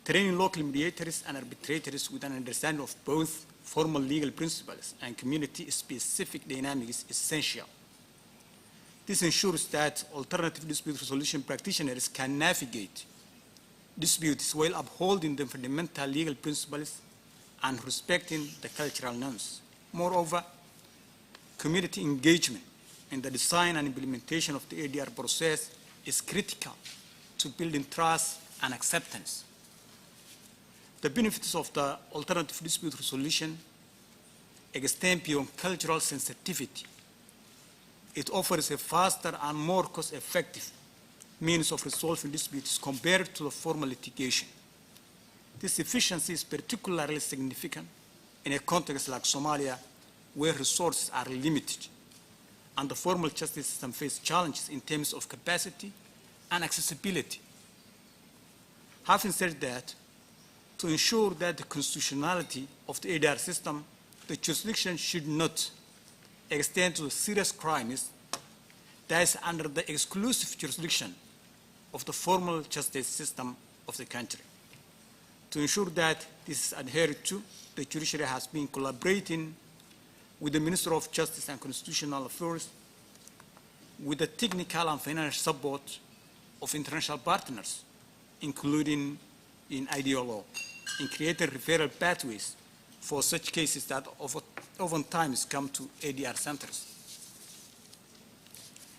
Training local mediators and arbitrators with an understanding of both formal legal principles and community-specific dynamics is essential. This ensures that alternative dispute resolution practitioners can navigate disputes while upholding the fundamental legal principles and respecting the cultural norms. Moreover, community engagement in the design and implementation of the ADR process is critical to building trust and acceptance. The benefits of the alternative dispute resolution extend beyond cultural sensitivity. It offers a faster and more cost-effective means of resolving disputes compared to the formal litigation. This efficiency is particularly significant in a context like Somalia, where resources are limited and the formal justice system faces challenges in terms of capacity and accessibility. Having said that, to ensure that the constitutionality of the ADR system, the jurisdiction should not extend to serious crimes that is under the exclusive jurisdiction of the formal justice system of the country. To ensure that this is adhered to, the judiciary has been collaborating with the Minister of Justice and Constitutional Affairs, with the technical and financial support of international partners, including in IDLO, in creating referral pathways for such cases that oftentimes come to ADR centers.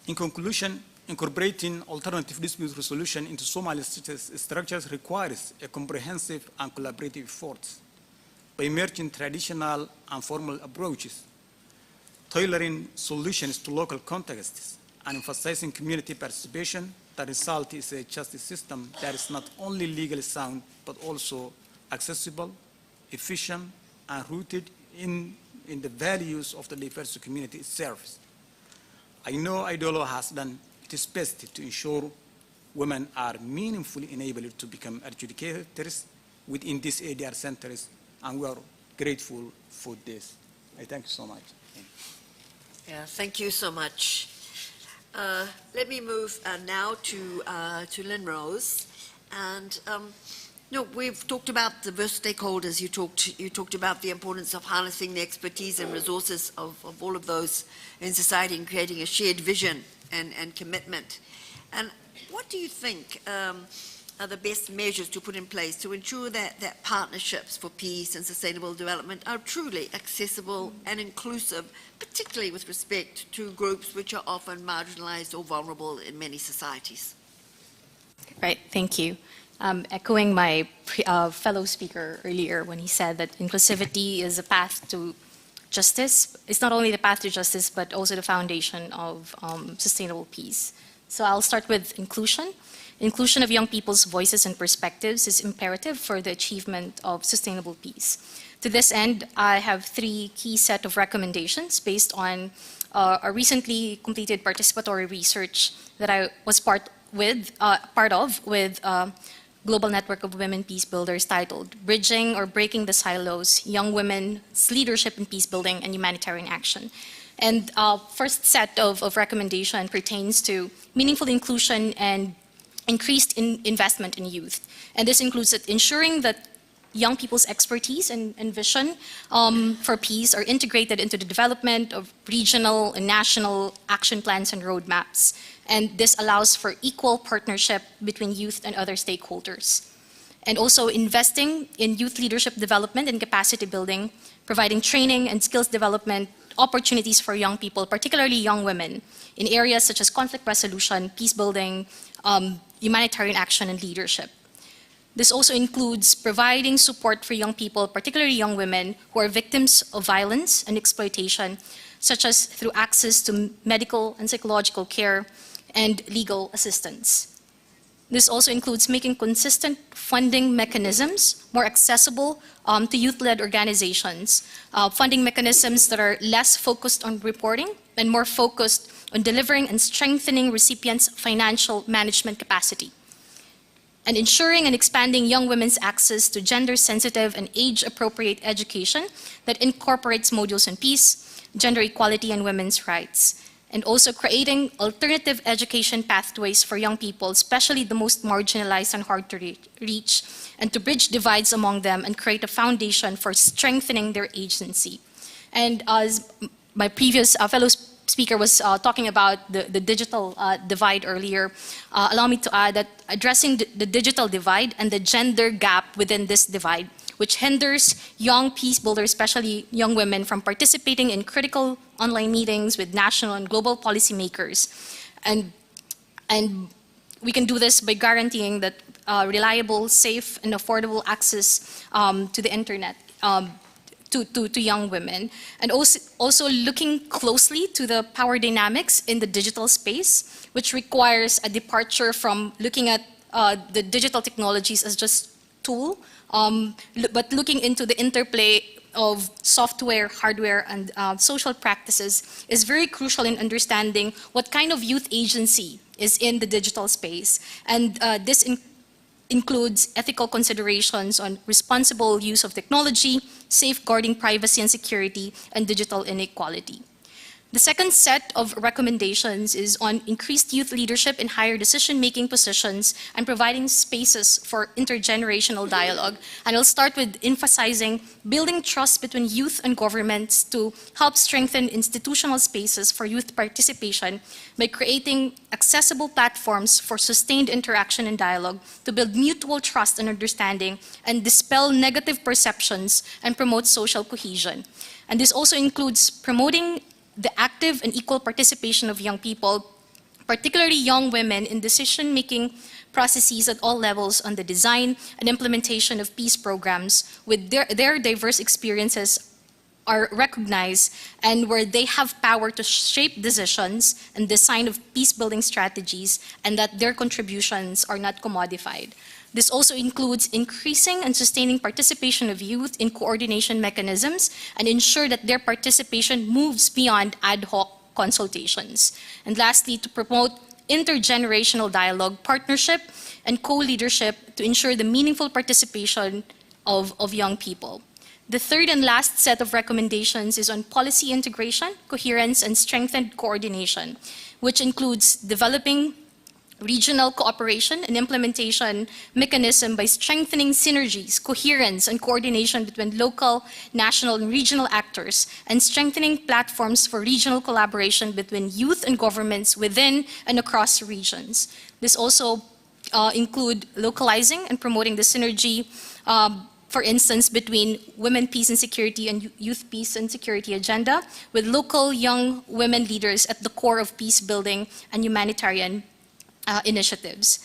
In conclusion, incorporating alternative dispute resolution into Somalia's justice structures requires a comprehensive and collaborative effort. By merging traditional and formal approaches, tailoring solutions to local contexts, and emphasizing community participation, the result is a justice system that is not only legally sound, but also accessible, efficient, and rooted in the values of the diverse community it serves. I know IDLO has done its best to ensure women are meaningfully enabled to become adjudicators within these ADR centers, and we are grateful for this. I thank you so much. Yeah, thank you so much. Let me move now to Lynn Rose. And we've talked about diverse stakeholders. You talked about the importance of harnessing the expertise and resources of all of those in society and creating a shared vision and commitment. And what do you think are the best measures to put in place to ensure that partnerships for peace and sustainable development are truly accessible and inclusive, particularly with respect to groups which are often marginalized or vulnerable in many societies? Right, thank you. Echoing my fellow speaker earlier when he said that inclusivity is a path to justice. It's not only the path to justice, but also the foundation of sustainable peace. So I'll start with inclusion. Inclusion of young people's voices and perspectives is imperative for the achievement of sustainable peace. To this end, I have 3 key set of recommendations based on a recently completed participatory research that I was part of with Global Network of Women Peace Builders titled Bridging or Breaking the Silos, Young Women's Leadership in Peace Building and Humanitarian Action. And first set of recommendation pertains to meaningful inclusion and increased investment in youth. And this includes ensuring that young people's expertise and vision for peace are integrated into the development of regional and national action plans and roadmaps. And this allows for equal partnership between youth and other stakeholders. And also investing in youth leadership development and capacity building providing training and skills development opportunities for young people, particularly young women, in areas such as conflict resolution, peace building, humanitarian action, and leadership. This also includes providing support for young people, particularly young women, who are victims of violence and exploitation, such as through access to medical and psychological care and legal assistance. This also includes making consistent funding mechanisms more accessible to youth-led organizations, funding mechanisms that are less focused on reporting and more focused on delivering and strengthening recipients' financial management capacity, and ensuring and expanding young women's access to gender-sensitive and age-appropriate education that incorporates modules on peace, gender equality, and women's rights, and also creating alternative education pathways for young people, especially the most marginalized and hard to reach, and to bridge divides among them and create a foundation for strengthening their agency. And as my previous fellow speaker was talking about the digital divide earlier, allow me to add that addressing the digital divide and the gender gap within this divide, which hinders young peace builders, especially young women, from participating in critical online meetings with national and global policymakers. And we can do this by guaranteeing that reliable, safe, and affordable access to the internet to young women. And also looking closely to the power dynamics in the digital space, which requires a departure from looking at the digital technologies as just tool, but looking into the interplay of software, hardware, and social practices is very crucial in understanding what kind of youth agency is in the digital space. And this includes ethical considerations on responsible use of technology, safeguarding privacy and security, and digital inequality. The second set of recommendations is on increased youth leadership in higher decision-making positions and providing spaces for intergenerational dialogue. And I'll start with emphasizing building trust between youth and governments to help strengthen institutional spaces for youth participation by creating accessible platforms for sustained interaction and dialogue to build mutual trust and understanding and dispel negative perceptions and promote social cohesion. And this also includes promoting the active and equal participation of young people, particularly young women, in decision-making processes at all levels on the design and implementation of peace programs, with their diverse experiences are recognized and where they have power to shape decisions and design of peace-building strategies, and that their contributions are not commodified. This also includes increasing and sustaining participation of youth in coordination mechanisms and ensure that their participation moves beyond ad hoc consultations. And lastly, to promote intergenerational dialogue, partnership, and co-leadership to ensure the meaningful participation of young people. The third and last set of recommendations is on policy integration, coherence, and strengthened coordination, which includes developing regional cooperation and implementation mechanism by strengthening synergies, coherence, and coordination between local, national, and regional actors, and strengthening platforms for regional collaboration between youth and governments within and across regions. This also include localizing and promoting the synergy, for instance, between women, peace and security and youth peace and security agenda, with local young women leaders at the core of peace building and humanitarian initiatives.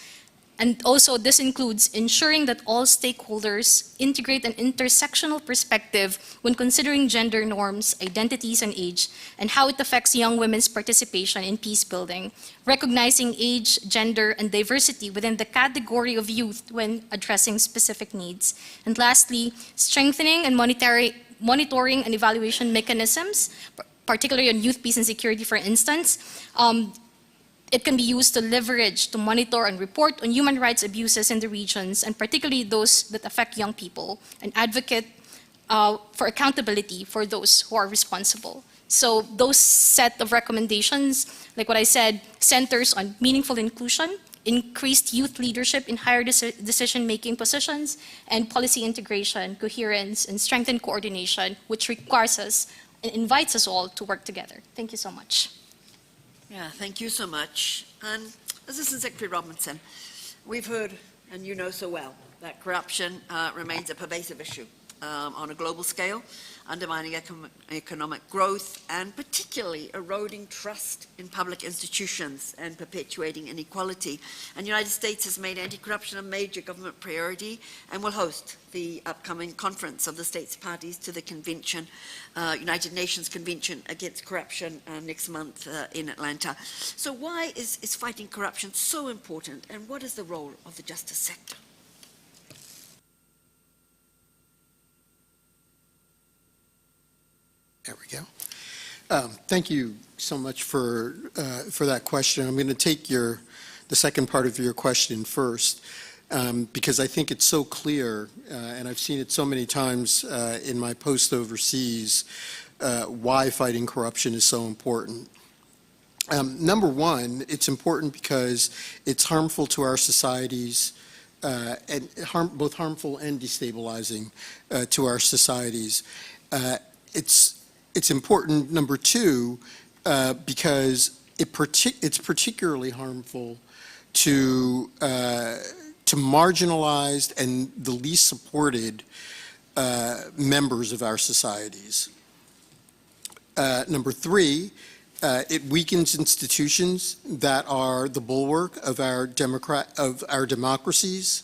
And also this includes ensuring that all stakeholders integrate an intersectional perspective when considering gender norms, identities, and age, and how it affects young women's participation in peace building, recognizing age, gender, and diversity within the category of youth when addressing specific needs. And lastly, strengthening and monitoring and evaluation mechanisms, particularly on youth peace and security, for instance. It can be used to leverage, to monitor and report on human rights abuses in the regions, and particularly those that affect young people, and advocate for accountability for those who are responsible. So those set of recommendations, like what I said, centers on meaningful inclusion, increased youth leadership in higher decision-making positions, and policy integration, coherence, and strengthened coordination, which requires us and invites us all to work together. Thank you so much. Yeah, thank you so much. And Assistant Secretary Robinson, we've heard, and you know so well, that corruption remains a pervasive issue on a global scale. undermining economic growth, and particularly eroding trust in public institutions and perpetuating inequality. And the United States has made anti-corruption a major government priority and will host the upcoming conference of the states parties to the convention, United Nations Convention Against Corruption next month in Atlanta. So why is fighting corruption so important, and what is the role of the justice sector? There we go. Thank you so much for that question. I'm going to take the second part of your question first, because I think it's so clear, and I've seen it so many times in my post overseas, why fighting corruption is so important. Number one, it's important because it's harmful to our societies, and both harmful and destabilizing to our societies. It's important, number two, because it's particularly harmful to marginalized and the least supported members of our societies. Number three, it weakens institutions that are the bulwark of our democracies.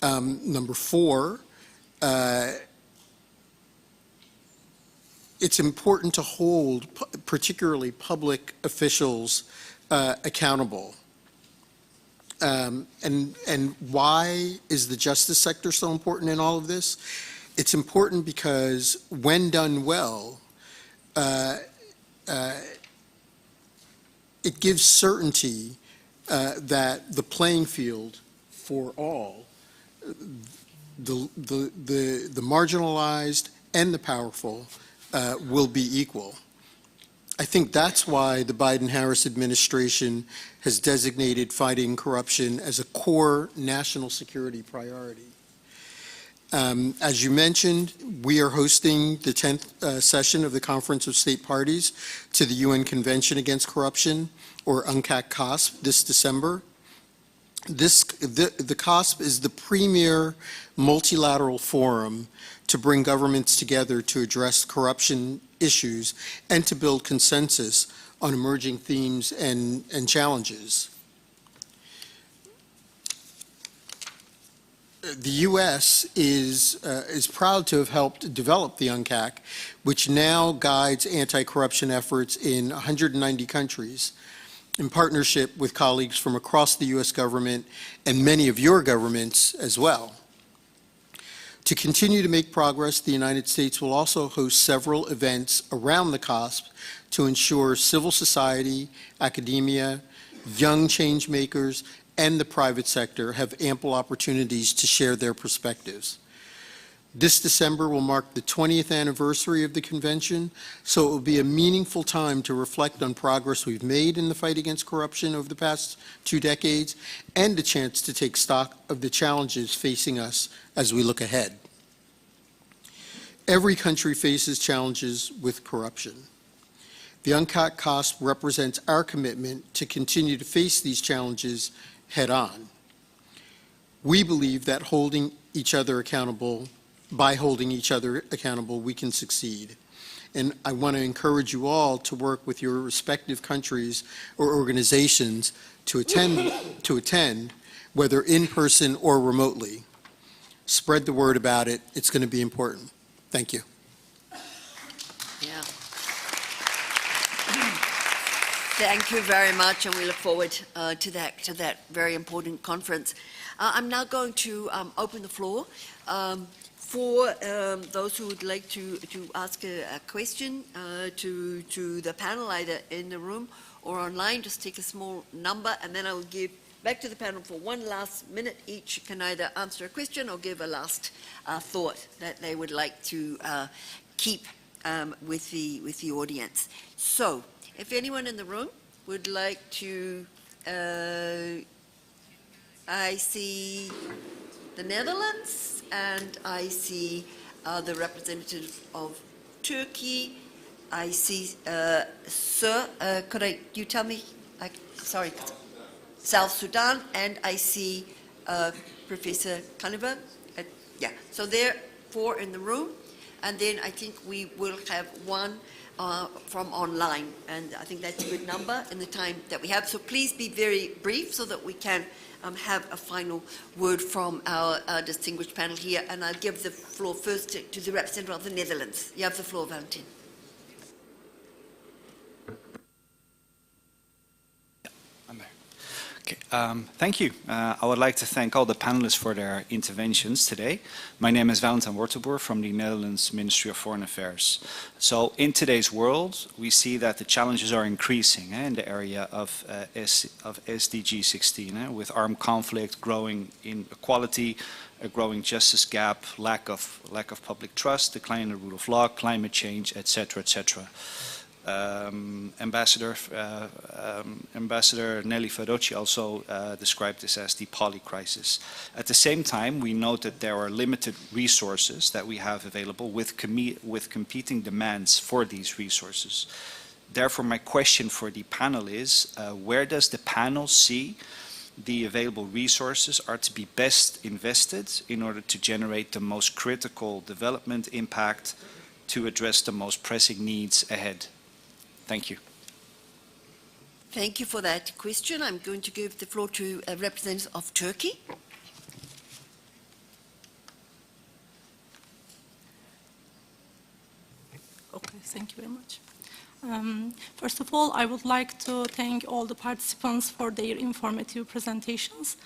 Number four, it's important to hold particularly public officials accountable. And why is the justice sector so important in all of this? It's important because when done well, it gives certainty that the playing field for all, the marginalized and the powerful, will be equal. I think that's why the Biden-Harris administration has designated fighting corruption as a core national security priority. As you mentioned, we are hosting the 10th session of the Conference of State Parties to the UN Convention Against Corruption, or UNCAC-COSP, this December. The COSP is the premier multilateral forum to bring governments together to address corruption issues and to build consensus on emerging themes and challenges. The U.S. is proud to have helped develop the UNCAC, which now guides anti-corruption efforts in 190 countries, in partnership with colleagues from across the U.S. government and many of your governments as well. To continue to make progress, the United States will also host several events around the COSP to ensure civil society, academia, young change makers, and the private sector have ample opportunities to share their perspectives. This December will mark the 20th anniversary of the convention, so it will be a meaningful time to reflect on progress we've made in the fight against corruption over the past 2 decades, and a chance to take stock of the challenges facing us as we look ahead. Every country faces challenges with corruption. The UNCAC-COSP represents our commitment to continue to face these challenges head-on. We believe that by holding each other accountable, we can succeed. And I want to encourage you all to work with your respective countries or organizations to attend, whether in person or remotely. Spread the word about it. It's going to be important. Thank you. Yeah. Thank you very much, and we look forward to that very important conference. I'm now going to open the floor for those who would like to ask a question to the panel, either in the room or online. Just take a small number, and then I will give back to the panel for one last minute. Each can either answer a question or give a last thought that they would like to keep with the audience. So, if anyone in the room would like to, I see the Netherlands, and I see the representative of Turkey. I see, sir, you tell me, sorry, South Sudan, and I see Professor Kaniva. Yeah, so there are 4 in the room. and then I think we will have one from online, and I think that's a good number in the time that we have. So please be very brief so that we can have a final word from our distinguished panel here, and I'll give the floor first to the representative of the Netherlands. You have the floor, Valentin. Okay, thank you. I would like to thank all the panelists for their interventions today. My name is Valentin Wortelboer from the Netherlands Ministry of Foreign Affairs. So in today's world, we see that the challenges are increasing in the area of SDG 16, with armed conflict, growing inequality, a growing justice gap, lack of public trust, decline in the rule of law, climate change, etc., etc. Ambassador Nelly Fedocci also described this as the poly crisis. At the same time, we note that there are limited resources that we have available with competing demands for these resources. Therefore, my question for the panel is, where does the panel see the available resources are to be best invested in order to generate the most critical development impact to address the most pressing needs ahead? Thank you. Thank you for that question. I'm going to give the floor to a representative of Turkey. Okay, thank you very much. First of all, I would like to thank all the participants for their informative presentations.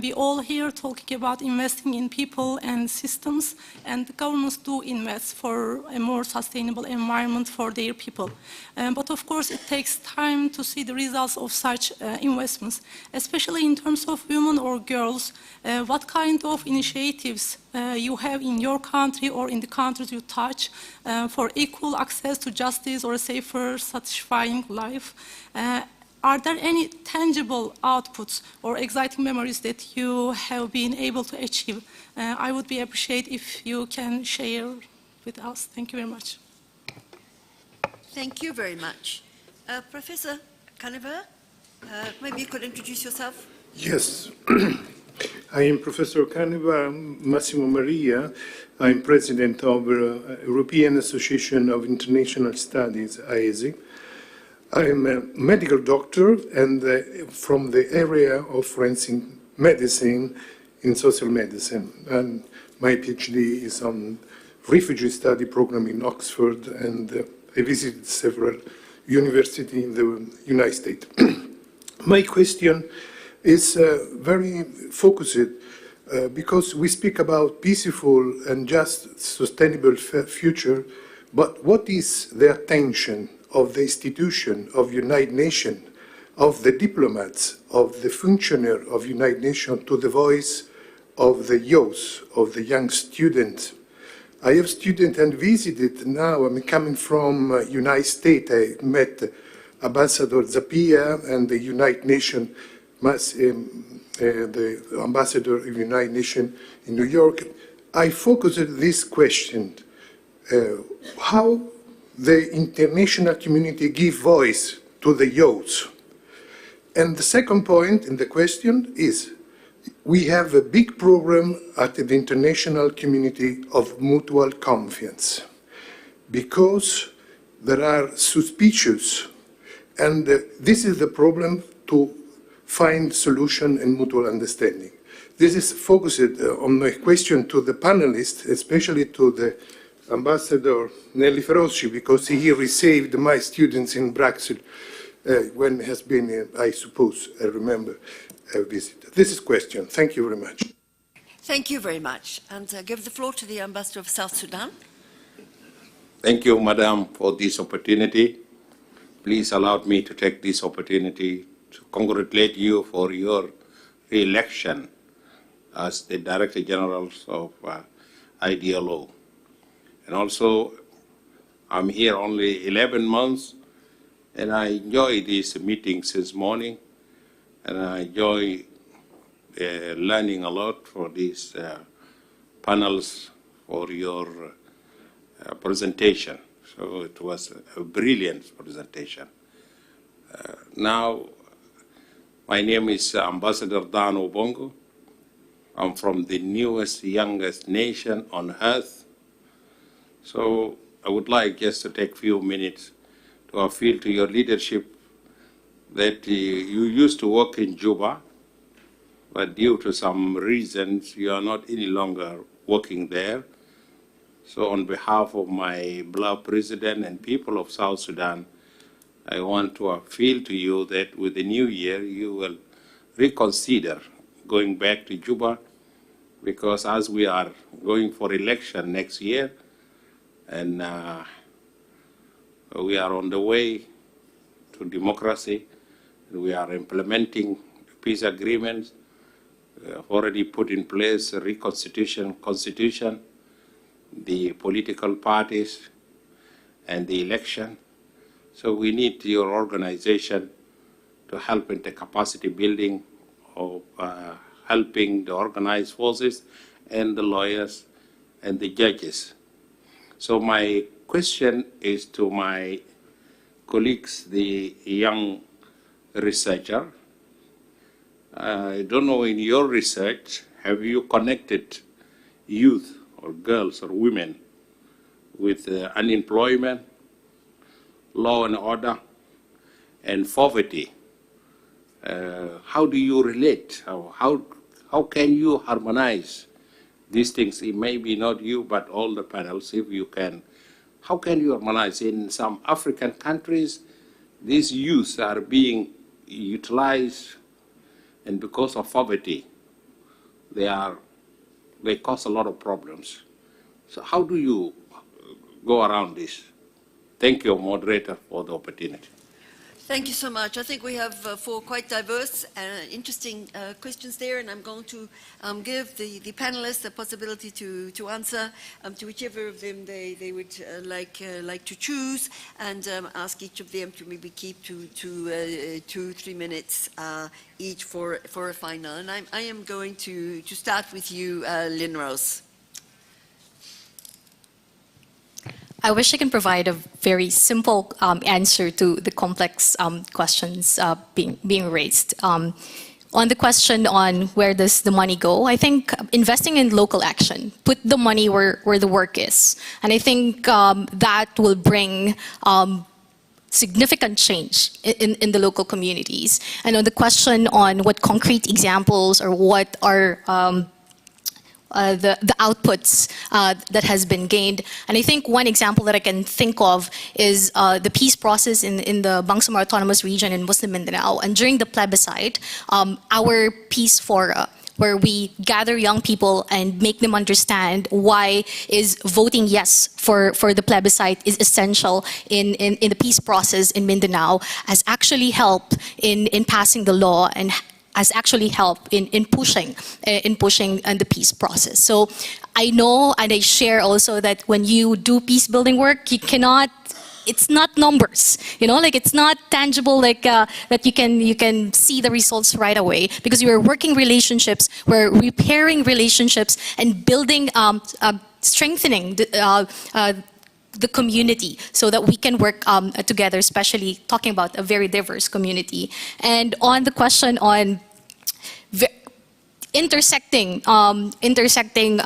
We all here talking about investing in people and systems, and the governments do invest for a more sustainable environment for their people. But of course, it takes time to see the results of such investments, especially in terms of women or girls. What kind of initiatives you have in your country or in the countries you touch for equal access to justice or a safer, satisfying life? Are there any tangible outputs or exciting memories that you have been able to achieve? I would be appreciate if you can share with us. Thank you very much. Thank you very much. Professor Kaneva, maybe you could introduce yourself. Yes. I am Professor Caneva Massimo Maria. I'm president of the European Association of International Studies, AESI. I'm a medical doctor and from the area of forensic medicine in social medicine. And my PhD is on refugee study program in Oxford, and I visited several universities in the United States. My question is very focused because we speak about peaceful and just sustainable future, but what is the attention of the institution of United Nations, of the diplomats, of the functionary of United Nations to the voice of the youth, of the young students? I have students and visited now. I'm coming from United States. I met Ambassador Zapia and the United Nations, the ambassador of the United Nations in New York. I focused on this question: how the international community give voice to the youth. And the second point in the question is, we have a big problem at the international community of mutual confidence, because there are suspicious, and this is the problem to find solution and mutual understanding. This is focused on my question to the panelists, especially to the Ambassador Nelly Fedocci, because he received my students in Brussels when has been, I suppose, I remember, a visit. This is question. Thank you very much. Thank you very much. And give the floor to the Ambassador of South Sudan. Thank you, Madam, for this opportunity. Please allow me to take this opportunity to congratulate you for your re-election as the Director General of IDLO. And also, I'm here only 11 months, and I enjoy this meeting since morning, and I enjoy learning a lot for these panels for your presentation. So it was a brilliant presentation. Now, my name is Ambassador Dan Obongo. I'm from the newest, youngest nation on earth. So I would like just to take a few minutes to appeal to your leadership that you used to work in Juba, but due to some reasons, you are not any longer working there. So on behalf of my beloved president and people of South Sudan, I want to appeal to you that with the new year, you will reconsider going back to Juba, because as we are going for election next year, and we are on the way to democracy, we are implementing peace agreements, we have already put in place a constitution, the political parties, and the election. So we need your organization to help in the capacity building of helping the organized forces and the lawyers and the judges. So my question is to my colleagues, the young researcher. I don't know, in your research, have you connected youth or girls or women with unemployment, law and order, and poverty? How do you relate? How can you harmonize these things? It may be not you, but all the panels, if you can. How can you harmonize? In some African countries, these youth are being utilized, and because of poverty, they cause a lot of problems. So how do you go around this? Thank you, moderator, for the opportunity. Thank you so much. I think we have four quite diverse and interesting questions there, and I'm going to give the panelists the possibility to answer to whichever of them they would like to choose, and ask each of them to maybe keep to 2-3 minutes each for a final. And I am going to start with you, Lynn Rose. I wish I can provide a very simple answer to the complex questions being raised. On the question on where does the money go, I think investing in local action, put the money where the work is. And I think that will bring significant change in the local communities. And on the question on what concrete examples or what are the outputs that has been gained. And I think one example that I can think of is the peace process in the Bangsamoro Autonomous Region in Muslim Mindanao. And during the plebiscite, our peace fora, where we gather young people and make them understand why is voting yes for the plebiscite is essential in the peace process in Mindanao, has actually helped in passing the law and has actually helped in pushing the peace process. So I know and I share also that when you do peace building work, you cannot, it's not numbers, like it's not tangible, like that you can see the results right away, because you are working relationships, we're repairing relationships and building, strengthening the community so that we can work together, especially talking about a very diverse community. And on the question on intersecting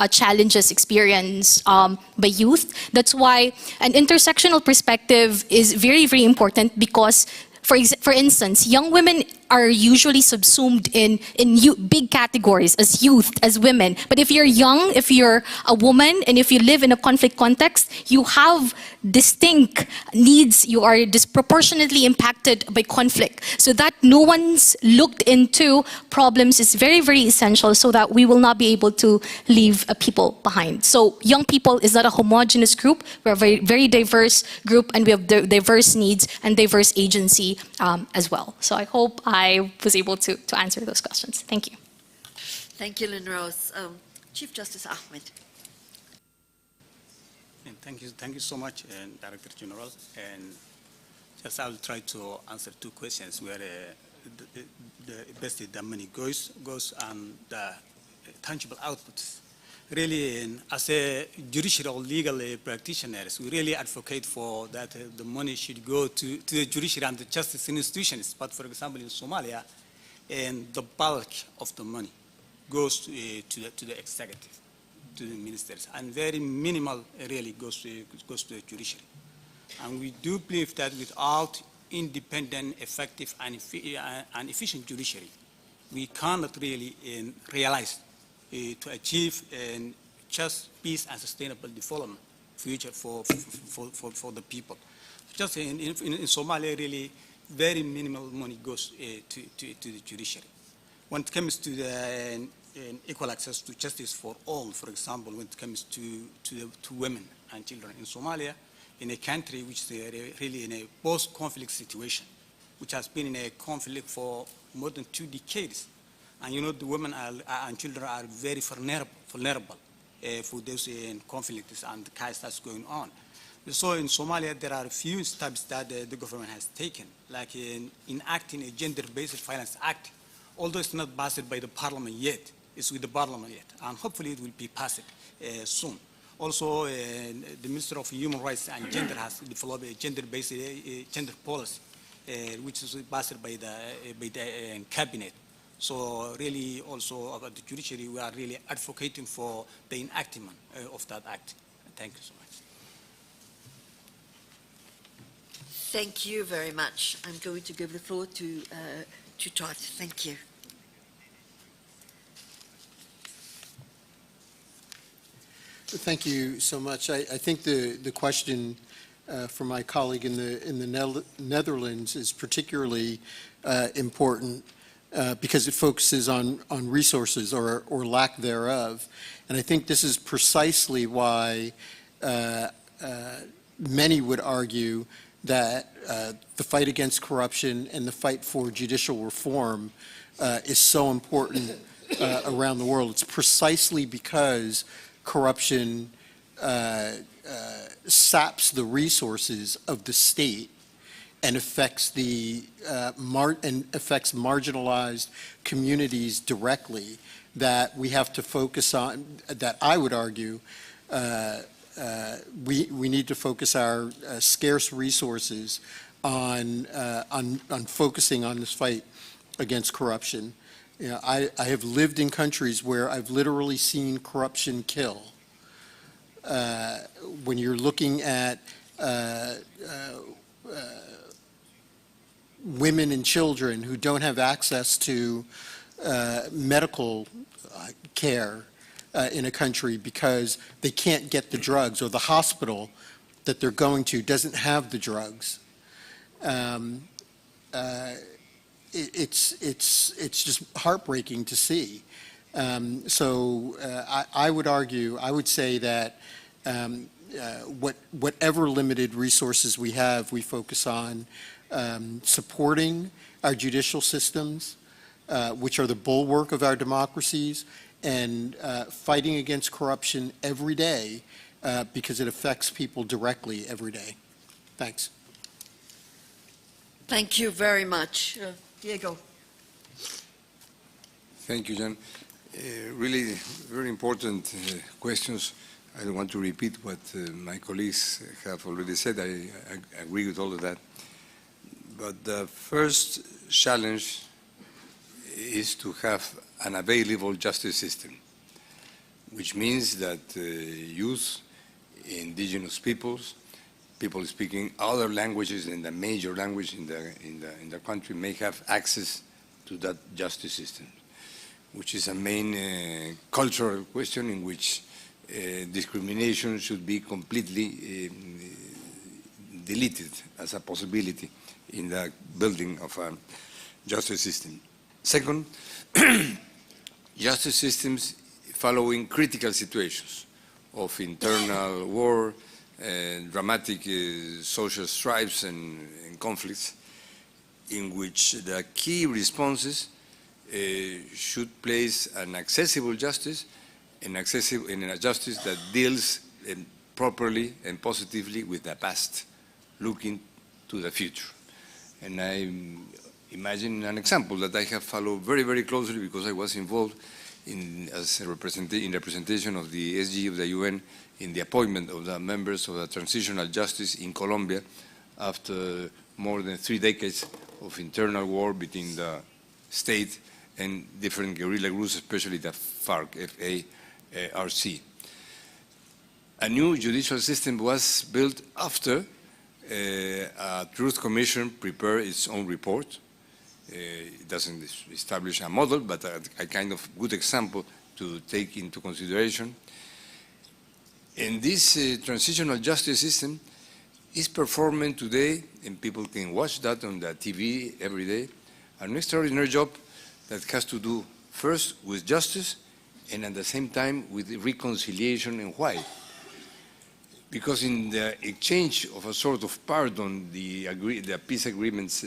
challenges experienced by youth, that's why an intersectional perspective is very, very important, because for instance, young women are usually subsumed in big categories as youth, as women. But if you're young, if you're a woman, and if you live in a conflict context, you have distinct needs. You are disproportionately impacted by conflict. So that no one's looked into problems is very, very essential, so that we will not be able to leave people behind. So young people is not a homogeneous group. We're a very, very diverse group, and we have diverse needs and diverse agency as well. So I hope I was able to answer those questions. Thank you. Thank you, Lynn Rose. Chief Justice Ahmed. And thank you so much, Director General. And just I will try to answer two questions where basically the money goes and the tangible outputs. Really, as a judicial legal practitioners, we really advocate for that the money should go to the judiciary and the justice institutions. But for example, in Somalia, and the bulk of the money goes to the executive. to the ministers, and very minimal really goes to the judiciary. And we do believe that without independent, effective, and efficient judiciary, we cannot really realize to achieve just peace and sustainable development future for the people. Just in Somalia, really, very minimal money goes to the judiciary. When it comes to the equal access to justice for all, for example, when it comes to women and children in Somalia, in a country which is really in a post-conflict situation, which has been in a conflict for more than 2 decades. And you know, the women and children are very vulnerable for those conflicts and the chaos that's going on. So in Somalia, there are a few steps that the government has taken, like in enacting a gender-based violence act, although it's not passed by the parliament yet. It's with the parliament yet, and hopefully it will be passed soon. Also, the Minister of Human Rights and Gender has developed a gender-based gender policy, which is passed by the cabinet. So really, also about the judiciary, we are really advocating for the enactment of that act. Thank you so much. Thank you very much. I'm going to give the floor to Todd. Thank you. Thank you so much. I think the question from my colleague in the Netherlands is particularly important because it focuses on resources or lack thereof. And I think this is precisely why many would argue that the fight against corruption and the fight for judicial reform is so important around the world. It's precisely because corruption saps the resources of the state and affects marginalized communities directly that we have to focus on, that I would argue we need to focus our scarce resources on focusing on this fight against corruption. You know, I have lived in countries where I've literally seen corruption kill. When you're looking at women and children who don't have access to medical care in a country because they can't get the drugs, or the hospital that they're going to doesn't have the drugs. It's just heartbreaking to see. So I would argue, I would say that whatever limited resources we have, we focus on supporting our judicial systems, which are the bulwark of our democracies, and fighting against corruption every day because it affects people directly every day. Thanks. Thank you very much. Diego. Thank you, Jan. Really very important questions. I don't want to repeat what my colleagues have already said. I agree with all of that. But the first challenge is to have an available justice system, which means that youth, indigenous peoples, people speaking other languages than the major language in the country may have access to that justice system, which is a main cultural question in which discrimination should be completely deleted as a possibility in the building of a justice system. Second, justice systems following critical situations of internal war, dramatic social strifes and conflicts, in which the key responses should place an accessible justice and a justice that deals properly and positively with the past, looking to the future. And I imagine an example that I have followed very, very closely because I was involved in representation of the SG of the UN in the appointment of the members of the Transitional Justice in Colombia after more than 3 decades of internal war between the state and different guerrilla groups, especially the FARC, F-A-R-C. a new judicial system was built after a Truth Commission prepared its own report. It doesn't establish a model, but a kind of good example to take into consideration. And this transitional justice system is performing today, and people can watch that on the TV every day, an extraordinary job that has to do first with justice and at the same time with reconciliation. And why? Because in the exchange of a sort of pardon, the peace agreements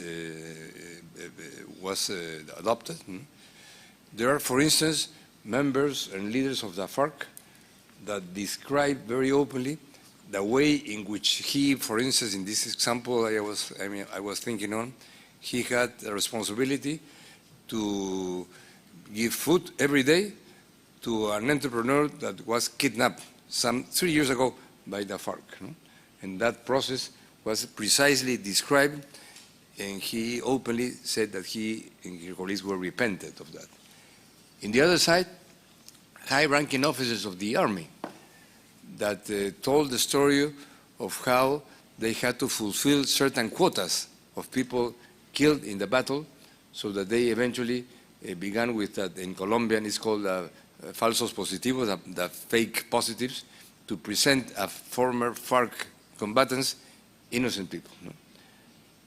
was adopted. There are, for instance, members and leaders of the FARC that describe very openly the way in which he, for instance, in this example I was thinking on, he had a responsibility to give food every day to an entrepreneur that was kidnapped some 3 years ago by the FARC. And that process was precisely described, and he openly said that he and his colleagues were repentant of that. In the other side, high-ranking officers of the army that told the story of how they had to fulfill certain quotas of people killed in the battle, so that they eventually began with that. In Colombian it's called falsos positivos, the fake positives, to present a former FARC combatants innocent people.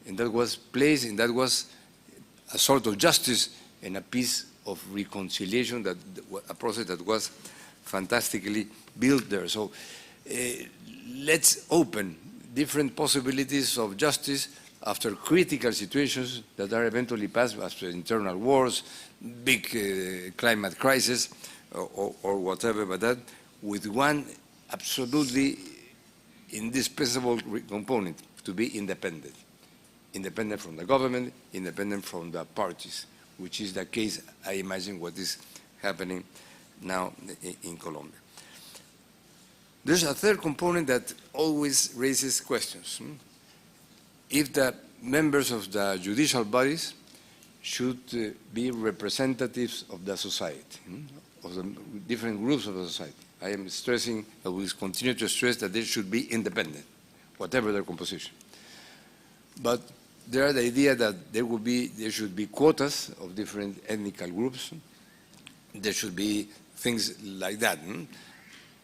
And that was placed, and that was a sort of justice and a piece of reconciliation, that a process that was fantastically built there. So let's open different possibilities of justice after critical situations that are eventually passed, after internal wars, big climate crisis, or whatever, but that with one absolutely indispensable component: to be independent. Independent from the government, independent from the parties, which is the case, I imagine, what is happening now in Colombia. There's a third component that always raises questions. If the members of the judicial bodies should be representatives of the society, of the different groups of the society. I am stressing, I will continue to stress, that they should be independent, whatever their composition. But there are the idea that there should be quotas of different ethnic groups. There should be things like that.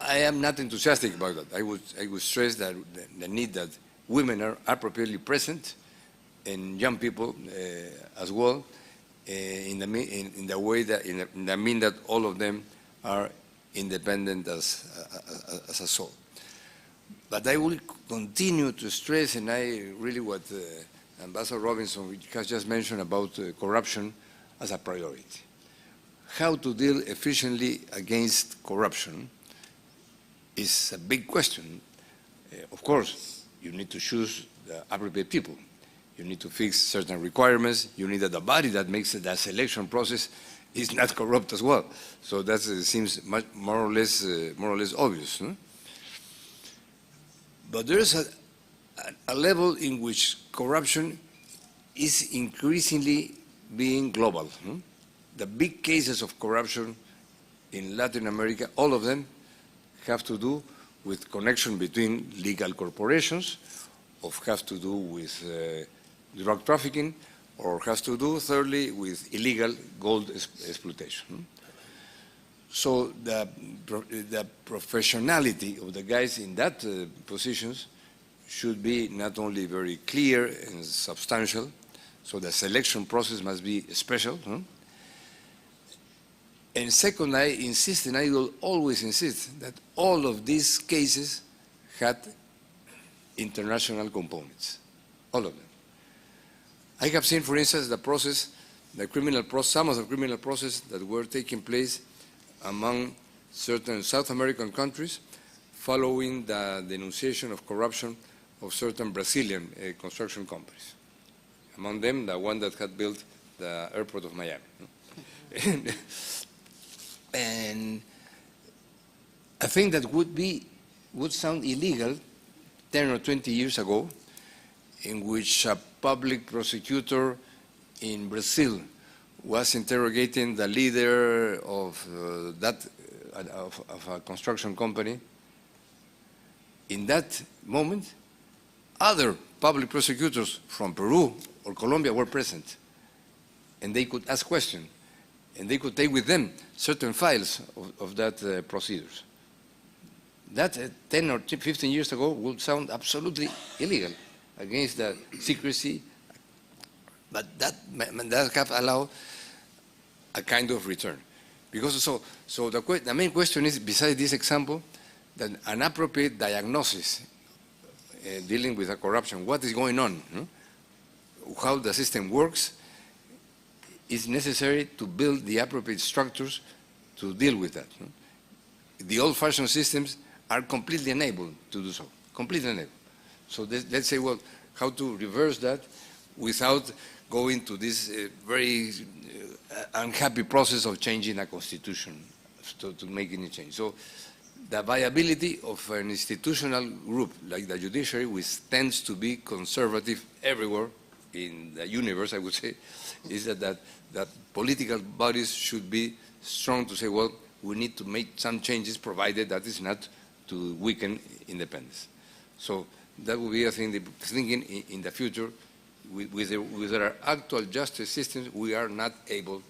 I am not enthusiastic about that. I would stress that the need that women are appropriately present, and young people as well, in the way that in the mean that all of them are independent as a soul. But I will continue to stress, and I really what Ambassador Robinson has just mentioned about corruption as a priority. How to deal efficiently against corruption is a big question. Of course, you need to choose the appropriate people. You need to fix certain requirements. You need a body that makes the selection process is not corrupt as well. So that seems more or less obvious. But there is a level in which corruption is increasingly being global. The big cases of corruption in Latin America, all of them have to do with connection between legal corporations, or have to do with drug trafficking, or has to do, thirdly, with illegal gold exploitation. So the professionality of the guys in that positions should be not only very clear and substantial, so the selection process must be special. And second, I insist, and I will always insist, that all of these cases had international components, all of them. I have seen, for instance, the process, some of the criminal process that were taking place among certain South American countries following the denunciation of corruption of certain Brazilian construction companies. Among them, the one that had built the airport of Miami. And I think that would sound illegal 10 or 20 years ago, in which a public prosecutor in Brazil was interrogating the leader of a construction company, in that moment, other public prosecutors from Peru or Colombia were present, and they could ask questions, and they could take with them certain files of that procedures. That 10 or 15 years ago would sound absolutely illegal, against the secrecy, but that have allowed a kind of return. Because so the main question is, besides this example, that an appropriate diagnosis dealing with the corruption, what is going on, how the system works, is necessary to build the appropriate structures to deal with that. The old-fashioned systems are completely unable to do so, completely unable. So let's say, well, how to reverse that without going to this very unhappy process of changing a constitution to make any change. So the viability of an institutional group like the judiciary, which tends to be conservative everywhere in the universe, I would say, is that political bodies should be strong to say, well, we need to make some changes, provided that is not to weaken independence. So that would be, I think, the thinking in the future. With our actual justice systems, we are not able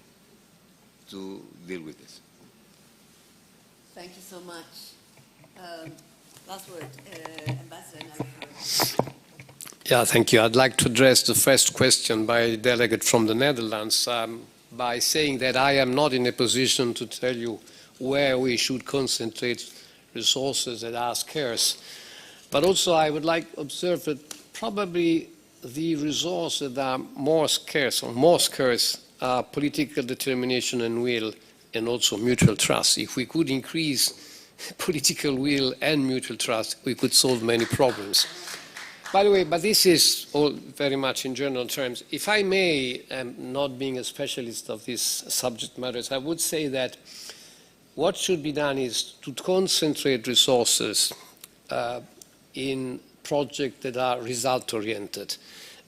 to deal with this. Thank you so much. Last word, Ambassador Nelly. Yeah, thank you. I'd like to address the first question by a delegate from the Netherlands by saying that I am not in a position to tell you where we should concentrate resources that are scarce. But also I would like to observe that probably the resources that are more scarce are political determination and will, and also mutual trust. If we could increase political will and mutual trust, we could solve many problems. By the way, but this is all very much in general terms. If I may, not being a specialist of these subject matters, I would say that what should be done is to concentrate resources in projects that are result-oriented,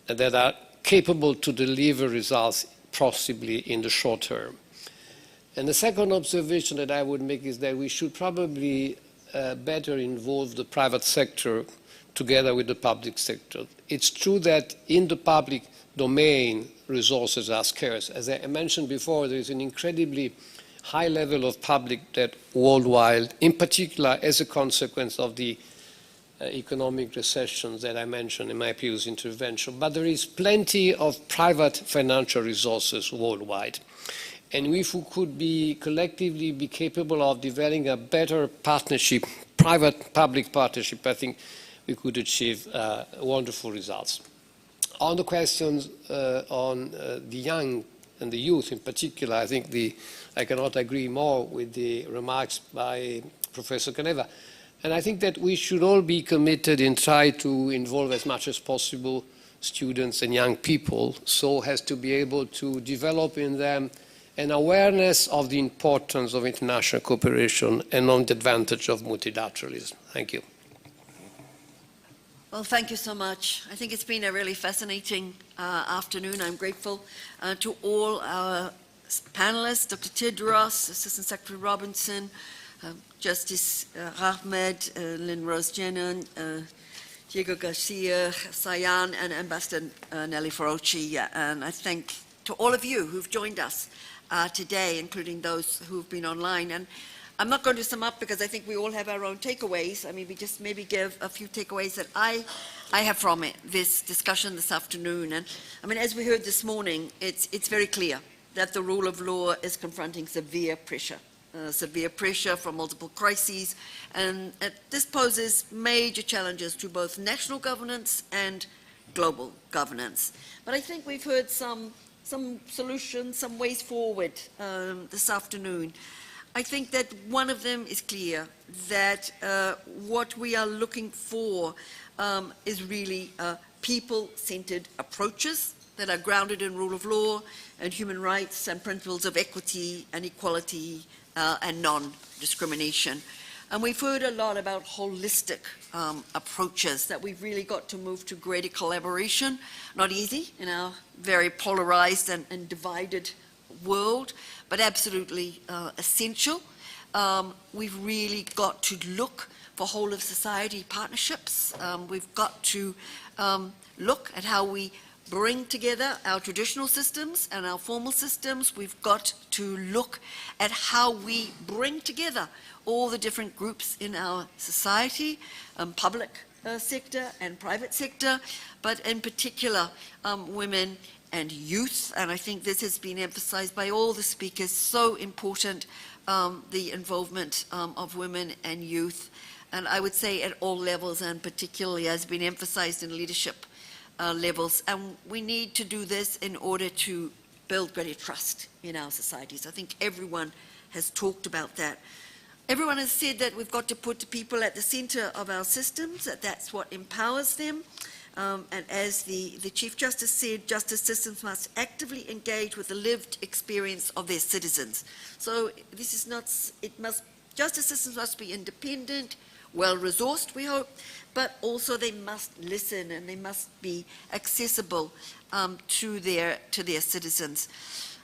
and that are capable to deliver results possibly in the short term. And the second observation that I would make is that we should probably better involve the private sector together with the public sector. It's true that in the public domain, resources are scarce. As I mentioned before, there is an incredibly high level of public debt worldwide, in particular as a consequence of the economic recessions that I mentioned in my previous intervention. But there is plenty of private financial resources worldwide. And if we could collectively be capable of developing a better partnership, private-public partnership, I think we could achieve wonderful results. On the questions on the young and the youth in particular, I think I cannot agree more with the remarks by Professor Caneva. And I think that we should all be committed and try to involve as much as possible students and young people, so as to be able to develop in them an awareness of the importance of international cooperation and on the advantage of multilateralism. Thank you. Well, thank you so much. I think it's been a really fascinating afternoon. I'm grateful to all our panelists, Dr. Tidros, Assistant Secretary Robinson, Justice Ahmed, Lynn Rose Jenner, Diego Garcia, Sayan, and Ambassador Nelly Feroci. And I thank to all of you who've joined us today, including those who've been online. And I'm not going to sum up because I think we all have our own takeaways. I mean, we just maybe give a few takeaways that I have from this discussion this afternoon. And I mean, as we heard this morning, it's very clear that the rule of law is confronting severe pressure from multiple crises, and this poses major challenges to both national governance and global governance. But I think we've heard some solutions, some ways forward this afternoon. I think that one of them is clear, that what we are looking for is really people-centered approaches that are grounded in rule of law and human rights and principles of equity and equality and non-discrimination. And we've heard a lot about holistic approaches, that we've really got to move to greater collaboration. Not easy in our very polarized and divided world, but absolutely essential. We've really got to look for whole of society partnerships. We've got to look at how we bring together our traditional systems and our formal systems. We've got to look at how we bring together all the different groups in our society, public sector and private sector, but in particular women and youth. And I think this has been emphasized by all the speakers, so important, the involvement of women and youth. And I would say at all levels, and particularly has been emphasized in leadership levels. And we need to do this in order to build greater trust in our societies. I think everyone has talked about that. Everyone has said that we've got to put people at the center of our systems, that that's what empowers them. And as the Chief Justice said, justice systems must actively engage with the lived experience of their citizens. So this is not, justice systems must be independent, well-resourced, we hope, but also they must listen and they must be accessible to their citizens.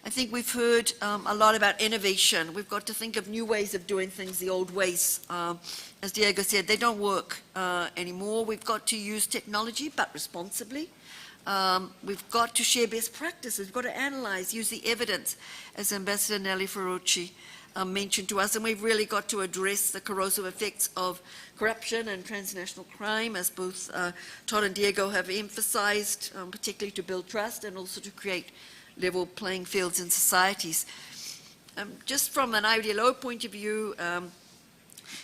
I think we've heard a lot about innovation. We've got to think of new ways of doing things. The old ways, as Diego said, they don't work anymore. We've got to use technology, but responsibly. We've got to share best practices. We've got to analyze, use the evidence, as Ambassador Nelly Ferrucci mentioned to us, and we've really got to address the corrosive effects of corruption and transnational crime, as both Todd and Diego have emphasized, particularly to build trust and also to create level playing fields in societies. Just from an IDLO point of view,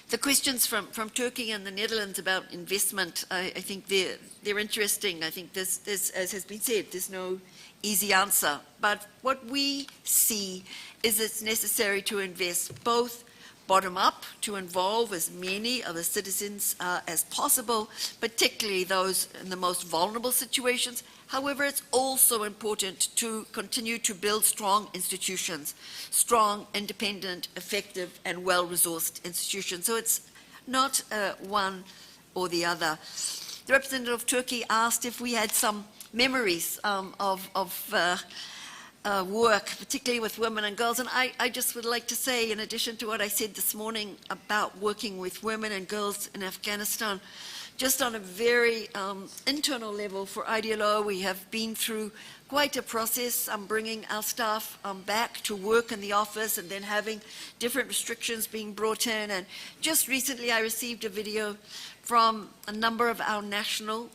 the questions from Turkey and the Netherlands about investment, I think they're interesting. I think this, as has been said, there's no easy answer. But what we see is it's necessary to invest both bottom up to involve as many of the citizens as possible, particularly those in the most vulnerable situations. However, it's also important to continue to build strong institutions, strong, independent, effective, and well-resourced institutions. So it's not one or the other. The representative of Turkey asked if we had some memories of work, particularly with women and girls. And I just would like to say, in addition to what I said this morning about working with women and girls in Afghanistan, just on a very internal level for IDLO, we have been through quite a process. Bringing our staff back to work in the office and then having different restrictions being brought in. And just recently I received a video from a number of our national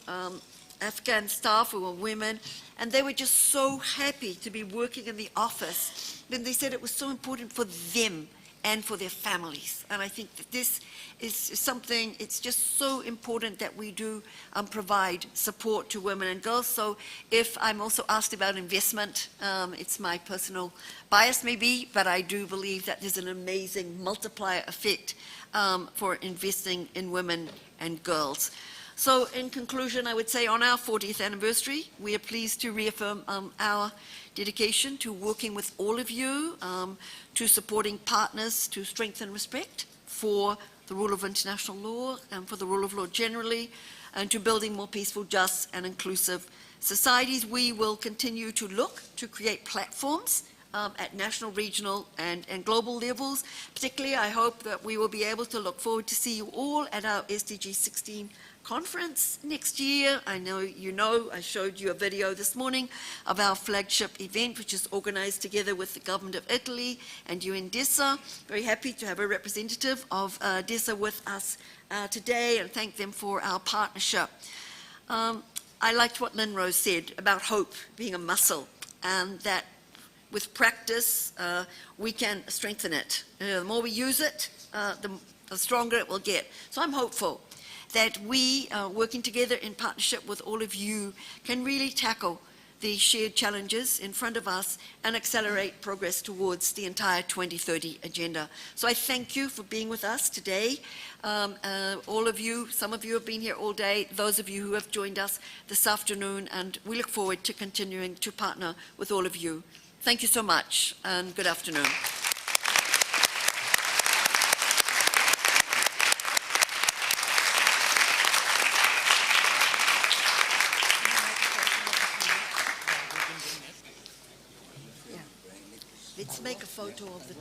Afghan staff who were women, and they were just so happy to be working in the office. Then they said it was so important for them and for their families. And I think that this is something, it's just so important that we do provide support to women and girls. So if I'm also asked about investment, it's my personal bias maybe, but I do believe that there's an amazing multiplier effect for investing in women and girls. So in conclusion, I would say on our 40th anniversary, we are pleased to reaffirm our dedication to working with all of you, to supporting partners to strengthen respect for the rule of international law and for the rule of law generally, and to building more peaceful, just and inclusive societies. We will continue to look to create platforms at national, regional, and global levels. Particularly, I hope that we will be able to look forward to see you all at our SDG 16 conference next year. I know, I showed you a video this morning of our flagship event, which is organized together with the government of Italy and UNDESA. Very happy to have a representative of DESA with us today, and thank them for our partnership. I liked what Lynn Rose said about hope being a muscle, and that with practice, we can strengthen it. The more we use it, the stronger it will get. So I'm hopeful that we, working together in partnership with all of you, can really tackle the shared challenges in front of us and accelerate progress towards the entire 2030 agenda. So I thank you for being with us today. All of you, some of you have been here all day, those of you who have joined us this afternoon, and we look forward to continuing to partner with all of you. Thank you so much, and good afternoon. Let's make a photo of the